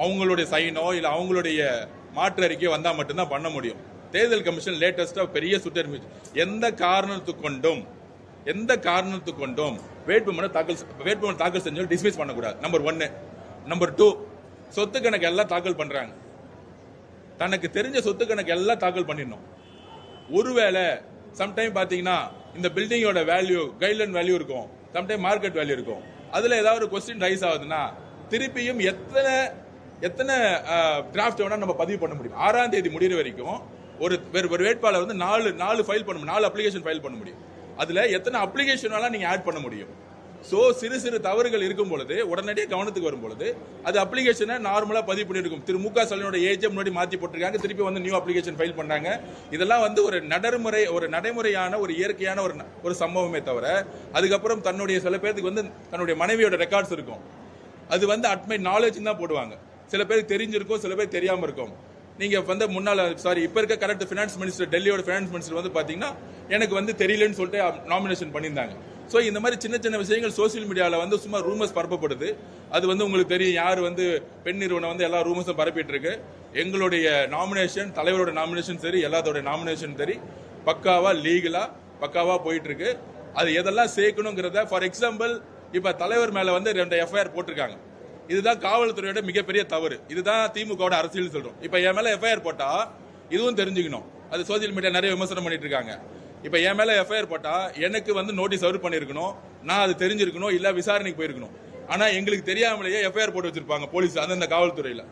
அவங்களுடைய சைனோ இல்ல அவங்களுடைய மாற்று அறிக்கையோ வந்தா மட்டும்தான் பண்ண முடியும். தேர்தல் கமிஷன் லேட்டஸ்டா பெரிய சுற்றறிக்கை, எந்த காரணத்துக்கு கொண்டும் வேட்புமனு தாக்கல் செஞ்சு டிஸ்மிஸ் பண்ணக்கூடாது. நம்பர் 1. நம்பர் 2, சொத்து கணக்கு எல்லாம் தாக்கல் பண்றாங்க. தனக்கு தெரிஞ்ச சொத்து கணக்கு எல்லாம் தாக்கல் பண்ணிடணும். ஒருவேளை சம்டைம் பாத்தீங்கன்னா இந்த பில்டிங்கோட வேல்யூ கைட்லைன் வேல்யூ இருக்கும், சம்டைம் மார்க்கெட் வேல்யூ இருக்கும். அதுல ஏதாவது ஒரு கொஸ்டின் ரைஸ் ஆகுதுன்னா திருப்பியும் எத்தனை டிராஃப்ட் வேணா நம்ம பதிவு பண்ண முடியும். 6ஆம் தேதி முடிகிற வரைக்கும் ஒரு வேட்பாளர் வந்து 4 ஃபைல் பண்ண முடியும், 4 அப்ளிகேஷன் ஃபைல் பண்ண முடியும். அதுல எத்தனை அப்ளிகேஷன் வேணா நீங்க ஆட் பண்ண முடியும். சோ சிறு தவறுகள் இருக்கும் பொழுது உடனடியாக கவனத்துக்கு வரும் பொழுது அது அப்ளிகேஷனை நார்மலா பதிவு பண்ணிருக்கும். திரு மு க ஸ்டாலினோட ஏஜ் முன்னாடி மாத்தி போட்டிருக்காங்க, திருப்பி வந்து நியூ அப்ளிகேஷன் ஃபைல் பண்ணாங்க. இதெல்லாம் வந்து ஒரு நடைமுறையான ஒரு இயற்கையான ஒரு சம்பவமே தவிர, அதுக்கப்புறம் தன்னுடைய சில பேருக்கு வந்து தன்னுடைய மனைவியோட ரெக்கார்ட்ஸ் இருக்கும். அது வந்து அட்மை நாலேஜ் தான் போடுவாங்க. சில பேருக்கு தெரிஞ்சிருக்கும், சில பேர் தெரியாம இருக்கும். நீங்க வந்து இப்ப இருக்க கரெக்ட் பினான்ஸ் மினிஸ்டர், டெல்லியோட பினான்ஸ் மினிஸ்டர் வந்து பாத்தீங்கன்னா எனக்கு வந்து தெரியலன்னு சொல்லிட்டு நாமினேஷன் பண்ணியிருந்தாங்க. சோ இந்த மாதிரி சின்ன விஷயங்கள் சோசியல் மீடியால வந்து சும்மா ரூமர்ஸ் பரப்பப்படுது. அது வந்து உங்களுக்கு தெரியும், யார் வந்து பெண் நிறுவனம் வந்து எல்லா ரூமர்ஸும் பரப்பிட்டு இருக்கு. எங்களுடைய நாமினேஷன், தலைவரோட நாமினேஷன் சரி, எல்லாத்தோட நாமினேஷன் சரி, பக்காவா லீகலா பக்காவா போயிட்டு இருக்கு. அது எதெல்லாம் சேர்க்கணுங்கிறத, ஃபார் எக்ஸாம்பிள் இப்ப தலைவர் மேல வந்து 2 எஃப்ஐஆர் போட்டிருக்காங்க. இதுதான் காவல்துறையோட மிகப்பெரிய தவறு. இதுதான் திமுகவோட அரசியல் சொல்றோம். இப்ப என் மேல எஃப்ஐஆர் போட்டா இதுவும் தெரிஞ்சுக்கணும். அது சோசியல் மீடியா நிறைய விமர்சனம் பண்ணிட்டு இருக்காங்க. இப்ப என் மேல எஃப்ஐஆர் போட்டா எனக்கு வந்து நோட்டீஸ் சர்வ் பண்ணிருக்கணும், நான் அது தெரிஞ்சிருக்கணும், இல்ல விசாரணைக்கு போயிருக்கணும். ஆனா எங்களுக்கு தெரியாமலேயே எஃப்ஐஆர் போட்டு வச்சிருப்பாங்க போலீஸ், அந்த காவல்துறையில.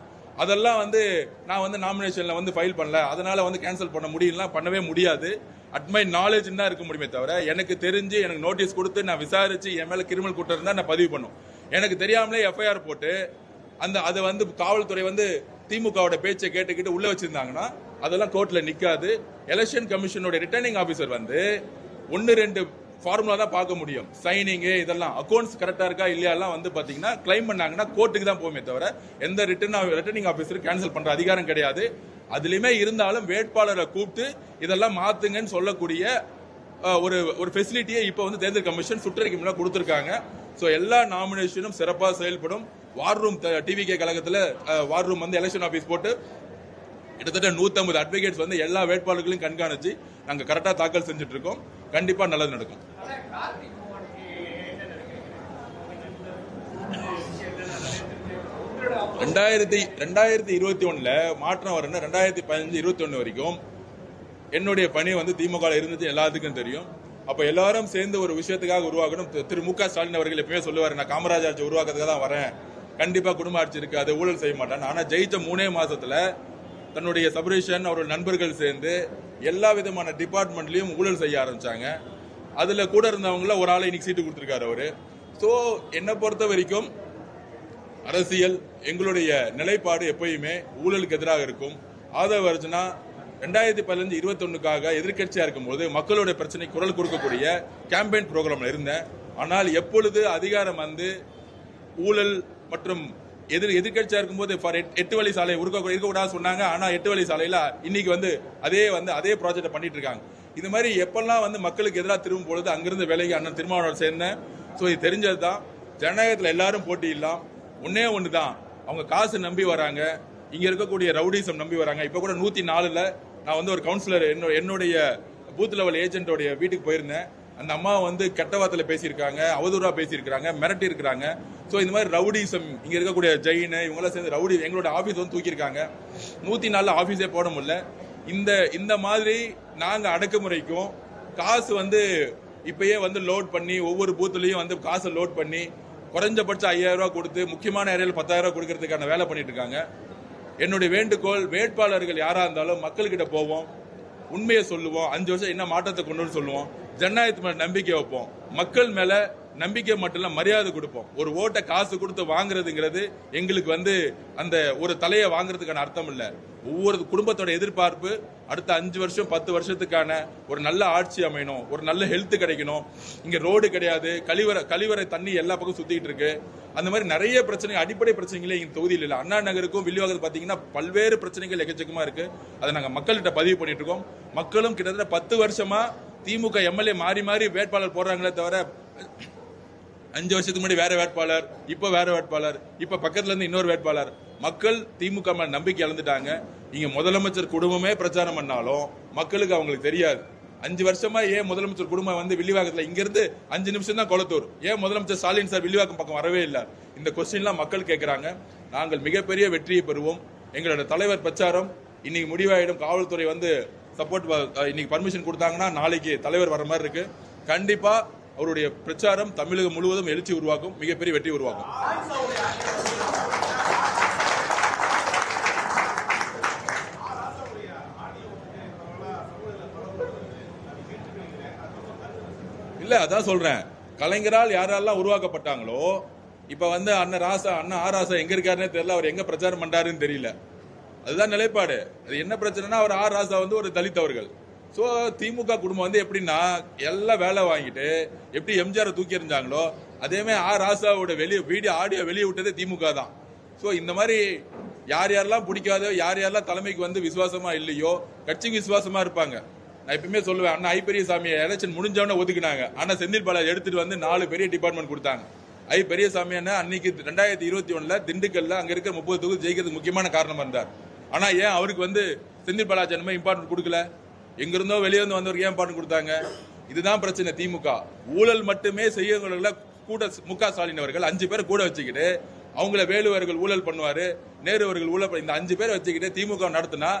அதெல்லாம் வந்து நான் வந்து நாமினேஷன்ல வந்து ஃபைல் பண்ணல, அதனால வந்து கேன்சல் பண்ண முடியலாம், பண்ணவே முடியாது. அட் மை நாலேஜ் தான் இருக்க முடியுமே தவிர, எனக்கு தெரிஞ்சு எனக்கு நோட்டீஸ் கொடுத்து நான் விசாரிச்சு என் மேல கிரிமினல் குற்றம் இருந்தா நான் பதிவு பண்ணும். எனக்கு தெரியாமலே எஃப்ஐஆர் போட்டு அது வந்து காவல்துறை வந்து திமுகவோட பேச்சை கேட்டுக்கிட்டு உள்ள வச்சிருந்தாங்கன்னா அதெல்லாம் கோர்ட்ல நிக்காது. எலெக்ஷன் கமிஷனோட ரிட்டர்னிங் ஆபீசர் வந்து 1-2 ஃபார்முலா தான் பார்க்க முடியும். சைனிங் இதெல்லாம் அக்கௌண்ட்ஸ் கரெக்டா இருக்கா இல்லையா வந்து பாத்தீங்கன்னா கிளைம் பண்ணாங்கன்னா கோர்ட்டுக்கு தான் போகுமே தவிர எந்த ரிட்டர்னிங் ஆபீசர் கேன்சல் பண்ற அதிகாரம் கிடையாது. அதுலயுமே இருந்தாலும் வேட்பாளரை கூப்பிட்டு இதெல்லாம் மாத்துங்கன்னு சொல்லக்கூடிய ஒரு ஃபெசிலிட்டியை இப்ப வந்து தேர்தல் கமிஷன் சுற்றறிக்கை மூலம் கொடுத்திருக்காங்க. சோ எல்லா நாமினேஷனும் சிறப்பாக செயல்படும். வார் ரூம் டிவிகே கழகத்துல வார் ரூம் வந்து எலெக்ஷன் ஆபீஸ் போட்டு கிட்டத்தட்ட 150 அட்வொகேட்ஸ் வந்து எல்லா வேட்பாளர்களையும் கண்காணிச்சு நாங்க கரெக்டா தாக்கல் செஞ்சுட்டு இருக்கோம். கண்டிப்பா நல்லது நடக்கும். 2021 மாற்றம் வரணும். 2015-21 வரைக்கும் என்னுடைய பணி வந்து திமுக இருந்துச்சு, எல்லாத்துக்கும் தெரியும். அப்ப எல்லாரும் சேர்ந்து ஒரு விஷயத்துக்காக உருவாக்கணும். திரு மு க ஸ்டாலின் அவர்கள் எப்பயுமே சொல்லுவாரு, நான் காமராஜ் ஆட்சி உருவாக்குறதுக்காக தான் வரேன், கண்டிப்பா குடும்ப ஆட்சி இருக்காது, ஊழல் செய்ய மாட்டேன். ஆனா ஜெயிச்ச 3 மாசத்துல தன்னுடைய சபரேஷன் அவர்கள் நண்பர்கள் சேர்ந்து எல்லா விதமான டிபார்ட்மெண்ட்லயும் ஊழல் செய்ய ஆரம்பிச்சாங்க. அதுல கூட இருந்தவங்கள ஒரு ஆளை இன்னைக்கு சீட்டு கொடுத்திருக்காரு அவரு. சோ என்ன பொறுத்த வரைக்கும் அரசியல் எங்களுடைய நிலைப்பாடு எப்பயுமே ஊழலுக்கு எதிராக இருக்கும். ஆதரவு அர்ஜுனா 2015-21க்காக எதிர்கட்சியா இருக்கும்போது மக்களுடைய பிரச்சனை குரல் கொடுக்கக்கூடிய கேம்பெயின் ப்ரோக்ராம்ல இருந்தேன். ஆனால் எப்பொழுது அதிகாரம் வந்து ஊழல் மற்றும் எதிர்கட்சியா இருக்கும்போது 8 வழி சாலை இருக்கக்கூடாது சொன்னாங்க. ஆனா 8 வழி சாலையில இன்னைக்கு வந்து அதே ப்ராஜெக்ட் பண்ணிட்டு இருக்காங்க. இது மாதிரி எப்பெல்லாம் வந்து மக்களுக்கு எதிராக திரும்பும் பொழுது அங்கிருந்து வேலைக்கு அண்ணன் திருமாவளவன் சேர்ந்தேன். சோ இது தெரிஞ்சதுதான். ஜனநாயகத்தில் எல்லாரும் போட்டி இல்லாம், ஒன்னே ஒண்ணுதான், அவங்க காசு நம்பி வராங்க, இங்க இருக்கக்கூடிய ரவுடிசம் நம்பி வராங்க. இப்ப கூட 104ல நான் வந்து ஒரு கவுன்சிலர் என்னுடைய பூத் லெவல் ஏஜென்டோடைய வீட்டுக்கு போயிருந்தேன். அந்த அம்மா வந்து கெட்ட வார்த்தையில பேசியிருக்காங்க, அவதூறா பேசியிருக்காங்க, மிரட்டி இருக்கிறாங்க. சோ இந்த மாதிரி ரவுடிசம் இங்க இருக்கக்கூடிய ஜெயின் இவங்களாம் சேர்ந்து ரவுடி எங்களோட ஆபீஸ் வந்து தூக்கியிருக்காங்க. 104 ஆபீஸே போட முடியல. இந்த மாதிரி நாங்க அடக்குமுறைக்கும் காசு வந்து இப்பயே வந்து லோட் பண்ணி ஒவ்வொரு பூத்துலயும் வந்து காசை லோட் பண்ணி குறைஞ்சபட்சம் 5000 ரூபாய் கொடுத்து முக்கியமான ஏரியாவில் 10000 ரூபாய் கொடுக்கறதுக்கான வேலை பண்ணிட்டு இருக்காங்க. என்னுடைய வேண்டுகோள், வேட்பாளர்கள் யாரா இருந்தாலும் மக்கள்கிட்ட போவோம், உண்மையை சொல்லுவோம், 5 வருஷம் என்ன மாற்றத்தை கொண்டு வந்து சொல்லுவோம், ஜனநாயகத்து மேல நம்பிக்கை வைப்போம், மக்கள் மேல நம்பிக்கை மட்டும் இல்ல மரியாதை கொடுப்போம். ஒரு ஓட்டை காசு கொடுத்து வாங்குறதுங்கிறது எங்களுக்கு வந்து அந்த ஒரு தலையை வாங்குறதுக்கான அர்த்தம் இல்ல. ஒவ்வொரு குடும்பத்தோட எதிர்பார்ப்பு அடுத்த 5 வருஷம் 10 வருஷத்துக்கான ஒரு நல்ல ஆட்சி அமையணும், ஒரு நல்ல ஹெல்த் கிடைக்கணும். இங்க ரோடு கிடையாது, கழிவறை தண்ணி எல்லா பக்கம் சுத்திட்டு இருக்கு. அந்த மாதிரி நிறைய பிரச்சனைகள், அடிப்படை பிரச்சனைகளே இங்க தொகுதியில் இல்லை. அண்ணா நகருக்கும் வில்லிவாக்கத்துக்கும் பாத்தீங்கன்னா பல்வேறு பிரச்சனைகள் எக்கச்சக்கமா இருக்கு. அதை நாங்க மக்கள்கிட்ட பதிவு பண்ணிட்டு இருக்கோம். மக்களும் கிட்டத்தட்ட 10 வருஷமா திமுக எம்எல்ஏ மாறி மாறி வேட்பாளர் போடுறாங்களே தவிர 5 வருஷத்துக்கு முன்னாடி வேற வேட்பாளர், இப்ப வேற வேட்பாளர், இப்ப பக்கத்துல இருந்து இன்னொரு வேட்பாளர். மக்கள் திமுக மேல நம்பிக்கை இழந்துட்டாங்க. இங்க முதலமைச்சர் குடும்பமே பிரச்சாரம் பண்ணாலும் மக்களுக்கு அவங்களுக்கு தெரியாது. 5 வருஷமா ஏன் முதலமைச்சர் குடும்பம் வந்து வில்லிவாக்கத்துல இங்க இருந்து 5 நிமிஷம் தான் கொளத்தூர், ஏன் முதலமைச்சர் ஸ்டாலின் சார் வில்லிவாக்கம் பக்கம் வரவே இல்லை? இந்த கொஸ்டின்லாம் மக்கள் கேட்கிறாங்க. நாங்கள் மிகப்பெரிய வெற்றியை பெறுவோம். எங்களோட தலைவர் பிரச்சாரம் இன்னைக்கு முடிவாயிடும். காவல்துறை வந்து சப்போர்ட் இன்னைக்கு பர்மிஷன் கொடுத்தாங்கன்னா நாளைக்கு தலைவர் வர மாதிரி இருக்கு. கண்டிப்பா அவருடைய பிரச்சாரம் தமிழகம் முழுவதும் எழுச்சி உருவாக்கும், மிகப்பெரிய வெற்றி உருவாக்கும். இல்ல, அதான் சொல்றேன், கலைஞரால் யாரெல்லாம் உருவாக்கப்பட்டாங்களோ இப்ப வந்து அண்ணன் ஆராசா எங்க இருக்காருன்னே தெரியல, அவர் எங்க பிரச்சாரம் பண்றாருன்னு தெரியல. அதுதான் நிலைப்பாடு. அது என்ன பிரச்சனைனா, அவர் ராசா வந்து ஒரு தலித் அவர்கள். சோ திமுக குடும்பம் வந்து எப்படின்னா எல்லாம் வேலை வாங்கிட்டு எப்படி எம்ஜிஆர் தூக்கி எறிஞ்சாங்களோ அதே மாதிரி ராசாவோட வீடியோ ஆடியோ வெளியே விட்டதே திமுக தான். சோ இந்த மாதிரி யார் யாரெல்லாம் பிடிக்காதோ, யார் யாரெல்லாம் தலைமைக்கு வந்து விசுவாசமா இல்லையோ, கட்சிக்கு விசுவாசமா இருப்பாங்க. நான் எப்பவுமே சொல்லுவேன், அண்ணா பெரியசாமியை எலெக்ஷன் முடிஞ்சவன ஒதுக்குனாங்க. ஆனா செந்தில் பாலாஜி எடுத்துட்டு வந்து 4 பெரிய டிபார்ட்மெண்ட் கொடுத்தாங்க. பெரியசாமி அன்னைக்கு 2021 திண்டுக்கல்ல அங்க இருக்க 30 தொகுதி ஜெயிக்கிறதுக்கு முக்கியமான காரணம் இருந்தார். ஆனா ஏன் அவருக்கு வந்து செந்தில் பாலாஜி இம்பார்ட்டன்ட் கொடுக்கல? எங்க இருந்தோ வெளியே வந்து வந்தவருக்கு ஏன் இம்பார்ட்டன்ட் கொடுத்தாங்க? இதுதான் பிரச்சனை. திமுக ஊழல் மட்டுமே செய்யறவங்கள கூட முக ஸ்டாலின் அவர்கள் 5 பேரை கூட வச்சுக்கிட்டு, அவங்கள வேலுவர்கள் ஊழல் பண்ணுவாரு, நேரு அவர்கள் ஊழல், இந்த 5 பேரை வச்சுக்கிட்டு திமுக நடத்தினா,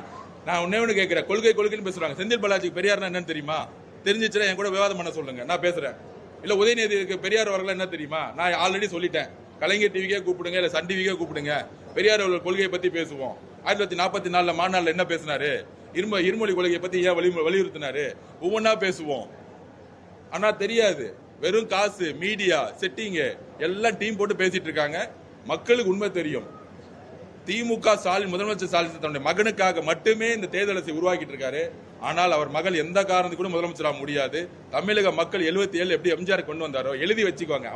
நான் ஒண்ணு கேட்கிறேன், கொள்கைன்னு பேசுறாங்க. செந்தில் பாலாஜிக்கு பெரியார்னா என்னன்னு தெரியுமா? தெரிஞ்சிச்சுன்னா என் கூட விவாதம் பண்ண சொல்லுங்க, நான் பேசுறேன். இல்ல உதயநிதிக்கு பெரியார் அவர்கள் என்ன தெரியுமா? நான் ஆல்ரெடி சொல்லிட்டேன். கலைஞர் டிவிக்கே கூப்பிடுங்க, இல்ல சன் டிவிக்கே கூப்பிடுங்க, பெரியார் அவர்கள் கொள்கையை பத்தி பேசுவோம். 1944 மாநாடுல என்ன பேசினாரு, இருமொழி கொள்கையை பத்தி ஏன் வலியுறுத்தினாரு, ஒவ்வொன்னா பேசுவோம். ஆனா தெரியாது, வெறும் காசு, மீடியா செட்டிங் எல்லாம் டீம் போட்டு பேசிட்டு இருக்காங்க. மக்களுக்கு உண்மை தெரியும். திமுக ஸ்டாலின், முதலமைச்சர் ஸ்டாலின் தன்னுடைய மகனுக்காக மட்டுமே இந்த தேர்தலை உருவாக்கிட்டு இருக்காரு. ஆனால் அவர் மகள் எந்த காரணத்துக்கு கூட முதலமைச்சராக முடியாது. தமிழக மக்கள் 77 எப்படி எம்ஜிஆர் கொண்டு வந்தாரோ எழுதி வச்சுக்குவாங்க.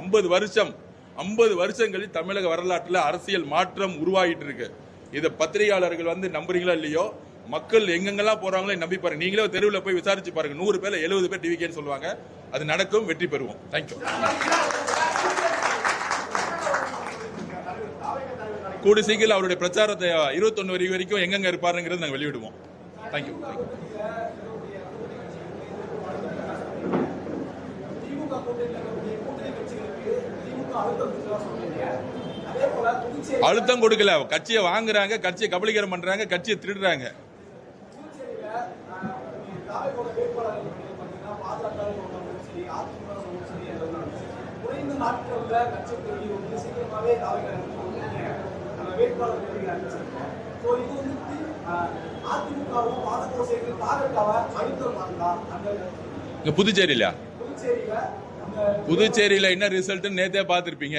50 வருஷங்களில் தமிழக வரலாற்றுல அரசியல் மாற்றம் உருவாகிட்டு இருக்கு. இதை பத்திரிகையாளர்கள் வந்து நம்புறீங்களா இல்லையோ, மக்கள் எங்கெங்கெல்லாம் போறாங்களோ நம்பி பாருங்க. நீங்களே தெருவில் போய் விசாரிச்சு பாருங்க. 100 பேர்ல 70 பேர் டிவிக்கேன்னு சொல்லுவாங்க. அது நடக்கும், வெற்றி பெறுவோம். தேங்க்யூ. கூடி சீக்கிரம் அவருடைய பிரச்சாரத்தை 21 வரைக்கும் எங்கெங்க இருப்பாருங்கிறது நாங்கள் வெளியிடுவோம். தேங்க்யூ. அழுத்தம் கொடுக்கல, கட்சியை வாங்குறாங்க, கட்சியை கபலீகரம் பண்றாங்க, கட்சியை திருடுறாங்க. புதுச்சேரியில என்ன ரிசல்ட் நேத்தே பார்த்திருப்பீங்க.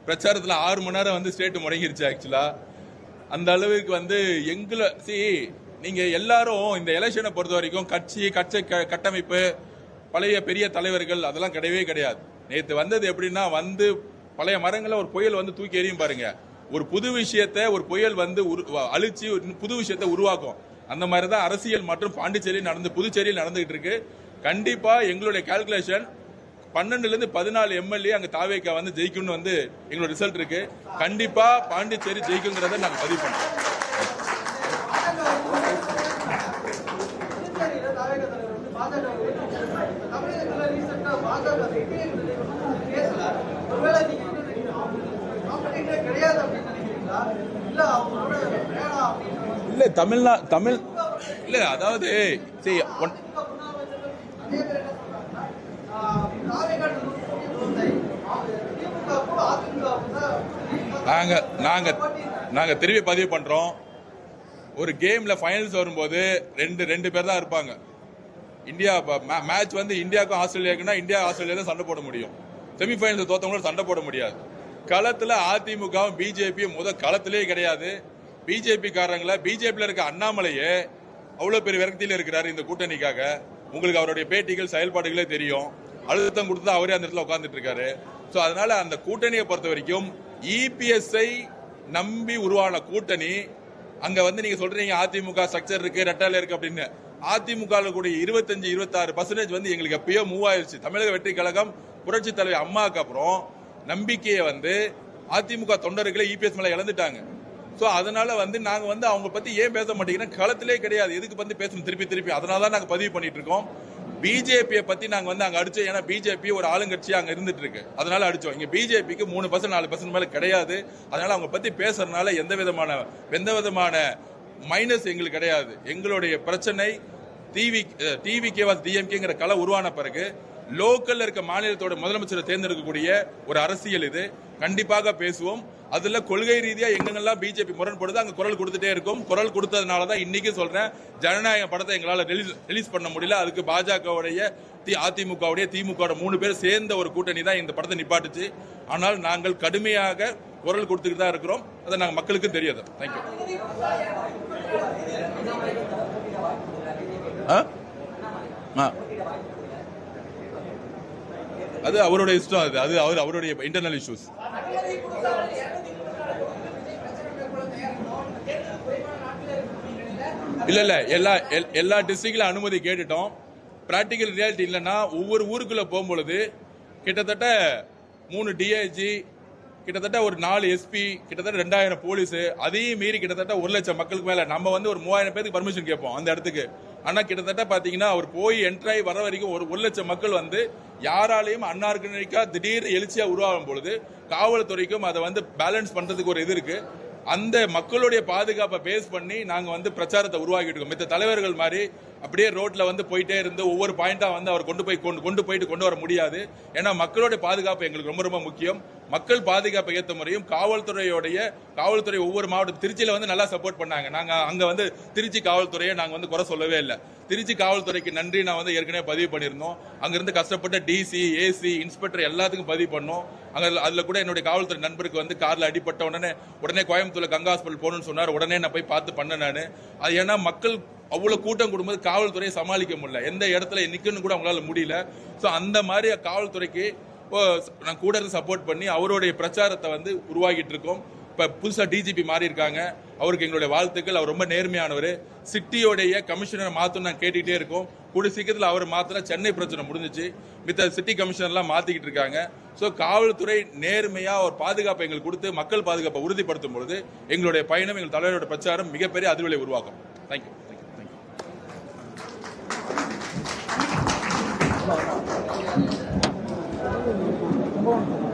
பிரச்சாரத்துல 6 மணி நேரம் வந்து ஸ்டேட் முடங்கிருச்சு. ஆக்சுவலா அந்த அளவுக்கு வந்து நீங்க எல்லாரும் இந்த எலெக்ஷனை பொறுத்த வரைக்கும் கட்சி கட்டமைப்பு, பழைய பெரிய தலைவர்கள் அதெல்லாம் கிடையவே கிடையாது. நேத்து வந்தது எப்படின்னா, வந்து பழைய மரங்களை ஒரு புயல் வந்து தூக்கி எறியும் பாருங்க. ஒரு புது விஷயத்தை ஒரு புயல் வந்து அழிச்சு புது விஷயத்தை உருவாக்கும். அந்த மாதிரி தான் அரசியல் மற்றும் பாண்டிச்சேரியில் புதுச்சேரியில் நடந்துகிட்டு இருக்கு. கண்டிப்பா எங்களுடைய கால்குலேஷன் 12 இருந்து 14 எம்எல்ஏ அங்க தாவேக்கா வந்து ஜெயிக்கும்னு வந்து எங்களோட ரிசல்ட் இருக்கு. கண்டிப்பா பாண்டிச்சேரி ஜெயிக்குங்கிறத நாங்க பதிவு பண்றோம். இல்ல தமிழ் இல்ல, அதாவது நாங்க திரும்பி பதிவு பண்றோம். ஒரு கேம்ல ஃபைனல்ஸ் வரும்போது ரெண்டு பேர் தான் இருப்பாங்க. இந்தியா மேட்ச் வந்து இந்தியாவுக்கும் ஆஸ்திரேலியாவுக்குன்னா இந்தியா ஆஸ்திரேலியா தான் சண்டை போட முடியும். செமிஃபைனல்ஸ் தோத்தவங்களோட சண்டை போட முடியாது. களத்துல அதிமுகவும் பிஜேபியும் களத்திலே கிடையாது. பிஜேபி காரங்கள பிஜேபியில இருக்க அண்ணாமலையே அவ்வளவு பெரிய விரக்தியில இருக்கிறாரு இந்த கூட்டணிக்காக. உங்களுக்கு அவருடைய பேட்டிகள் செயல்பாடுகளே தெரியும். அழுத்தம் கொடுத்து அவரே அந்த இடத்துல உட்கார்ந்துட்டு இருக்காரு. சோ அதனால அந்த கூட்டணியை பொறுத்த வரைக்கும் இபிஎஸ்ஐ நம்பி உருவான கூட்டணி. அங்க வந்து நீங்க சொல்றீங்க அதிமுக ஸ்ட்ரக்சர் இருக்கு, ரெட்டால இருக்கு அப்படின்னு. அதிமுக கூடிய 25-26% வந்து எங்களுக்கு எப்பயோ மூவ் ஆயிருச்சு. தமிழக வெற்றி கழகம் புரட்சி தலைவர் அம்மாவுக்கு அப்புறம் நம்பிக்கையை வந்து அதிமுக தொண்டர்களை இபிஎஸ் மேல இழந்துட்டாங்க. சோ அதனால வந்து நாங்க வந்து அவங்க பத்தி ஏன் பேச மாட்டேங்கிறோம், களத்திலே கிடையாது. எதுக்கு வந்து பேசணும் திருப்பி அதனாலதான் நாங்க பதிவு பண்ணிட்டு இருக்கோம். பிஜேபியை பத்தி நாங்க வந்து அங்க அடிச்சோம். ஏன்னா பிஜேபி ஒரு ஆளுங்கட்சியா அங்க இருந்துட்டு இருக்கு, அதனால அடிச்சோம். இங்க பிஜேபிக்கு 3% 4% மேல கிடையாது. அதனால அவங்க பத்தி பேசுறதுனால எந்த விதமான மைனஸ் எங்களுக்கு கிடையாது. எங்களுடைய பிரச்சனை டிவிகே டிஎம்கேங்கிற கள உருவான பிறகு லோக்கல்ல இருக்க மாநிலத்தோட முதலமைச்சரை தேர்ந்தெடுக்கக்கூடிய ஒரு அரசியல் இது. கண்டிப்பாக பேசுவோம். அதுல கொள்கை ரீதியா எங்கெல்லாம் பிஜேபி முரண்படுது அங்க குரல் கொடுத்துட்டே இருக்கும். குரல் கொடுத்ததுனாலதான் இன்னைக்கு சொல்றேன், ஜனநாயக படத்தை எங்களால ரிலீஸ் பண்ண முடியல. அதுக்கு பாஜகவுடைய அதிமுகவுடைய திமுக 3 பேர் சேர்ந்த ஒரு கூட்டணி தான் இந்த படத்தை நிப்பாட்டுச்சு. ஆனால் நாங்கள் கடுமையாக குரல் கொடுத்துக்கிட்டு தான் இருக்கிறோம். அதை நாங்க மக்களுக்கும் தெரியாது. தேங்க்யூ. அது அவருடைய இஷ்டம். அது அவருடைய இன்டர்னல் இஷ்யூஸ். இல்ல எல்லா டிஸ்ட்ரிக்ட்ல அனுமதி கேட்டுட்டோம். பிராக்டிகல் ரியாலிட்டி இல்லைன்னா ஒவ்வொரு ஊருக்குள்ள போகும்பொழுது கிட்டத்தட்ட 3 டிஐஜி, கிட்டத்தட்ட ஒரு 4 எஸ்பி, கிட்டத்தட்ட 2000 போலீஸ், அதையும் மீறி கிட்டத்தட்ட 1 லட்சம் மக்களுக்கு மேல நம்ம வந்து ஒரு 3000 பேருக்கு பர்மிஷன் கேட்போம் அந்த இடத்துக்கு. ஆனா கிட்டத்தட்ட பாத்தீங்கன்னா அவர் போய் என்ட்ராய் வர வரைக்கும் ஒரு 1 லட்சம் மக்கள் வந்து யாராலையும் அன்னார்கனிக்கா திடீர்னு எழுச்சியா உருவாகும் பொழுது காவல்துறைக்கும் அதை வந்து பேலன்ஸ் பண்றதுக்கு ஒரு இது இருக்கு. அந்த மக்களுடைய பாதுகாப்பை பேஸ் பண்ணி நாங்க வந்து பிரச்சாரத்தை உருவாக்கிட்டு இருக்கோம். மித்த தலைவர்கள் மாதிரி அப்படியே ரோட்ல வந்து போயிட்டே இருந்து ஒவ்வொரு பாயிண்டா வந்து அவர் கொண்டு வர முடியாது. ஏன்னா மக்களுடைய பாதுகாப்பு எங்களுக்கு ரொம்ப ரொம்ப முக்கியம். மக்கள் பாதுகாப்பை ஏற்ற முறையும் காவல்துறை ஒவ்வொரு மாவட்டம் திருச்சியில வந்து நல்லா சப்போர்ட் பண்ணாங்க. நாங்க அங்க வந்து திருச்சி காவல்துறையை நாங்க வந்து குறை சொல்லவே இல்லை. திருச்சி காவல்துறைக்கு நன்றி நான் வந்து ஏற்கனவே பதிவு பண்ணியிருந்தோம். அங்கிருந்து கஷ்டப்பட்ட டிசி, ஏசி, இன்ஸ்பெக்டர் எல்லாத்துக்கும் பதிவு பண்ணோம். அதுல கூட என்னுடைய காவல்துறை நண்பருக்கு வந்து கார்ல அடிப்பட்ட உடனே கோயம்புத்தூர்ல கங்கா ஹாஸ்பிட்டல் போகணும்னு சொன்னார். உடனே நான் போய் பார்த்து பண்ணேன் நானு. அது ஏன்னா மக்கள் அவ்வளவு கூட்டம் கூடும்போது காவல்துறையை சமாளிக்க முடியல, எந்த இடத்துல நிக்கணும் கூட அவங்களால முடியல. சோ அந்த மாதிரி காவல்துறைக்கு நான் கூட இருந்து சப்போர்ட் பண்ணி அவருடைய பிரச்சாரத்தை வந்து உருவாக்கிட்டு இருக்கோம். இப்ப புதுசா டிஜிபி மாறி இருக்காங்க, அவருக்கு எங்களுடைய வாழ்த்துக்கள். அவர் ரொம்ப நேர்மையானவர். சிட்டியோடைய கமிஷனரை மாத்தணும் நான் கேட்டுக்கிட்டே இருக்கோம். கூடிய சீக்கிரத்தில் அவர் மாத்தினா சென்னை பிரச்சனை முடிஞ்சிச்சு. மித்த சிட்டி கமிஷனர்லாம் மாத்திக்கிட்டு இருக்காங்க. சோ காவல்துறை நேர்மையா ஒரு பாதுகாப்பை எங்களுக்கு கொடுத்து மக்கள் பாதுகாப்பை உறுதிப்படுத்தும் பொழுது எங்களுடைய பயணம், எங்கள் தலைவருடைய பிரச்சாரம் மிகப்பெரிய அதிர்வலை உருவாக்கும். தேங்க்யூ. Come on.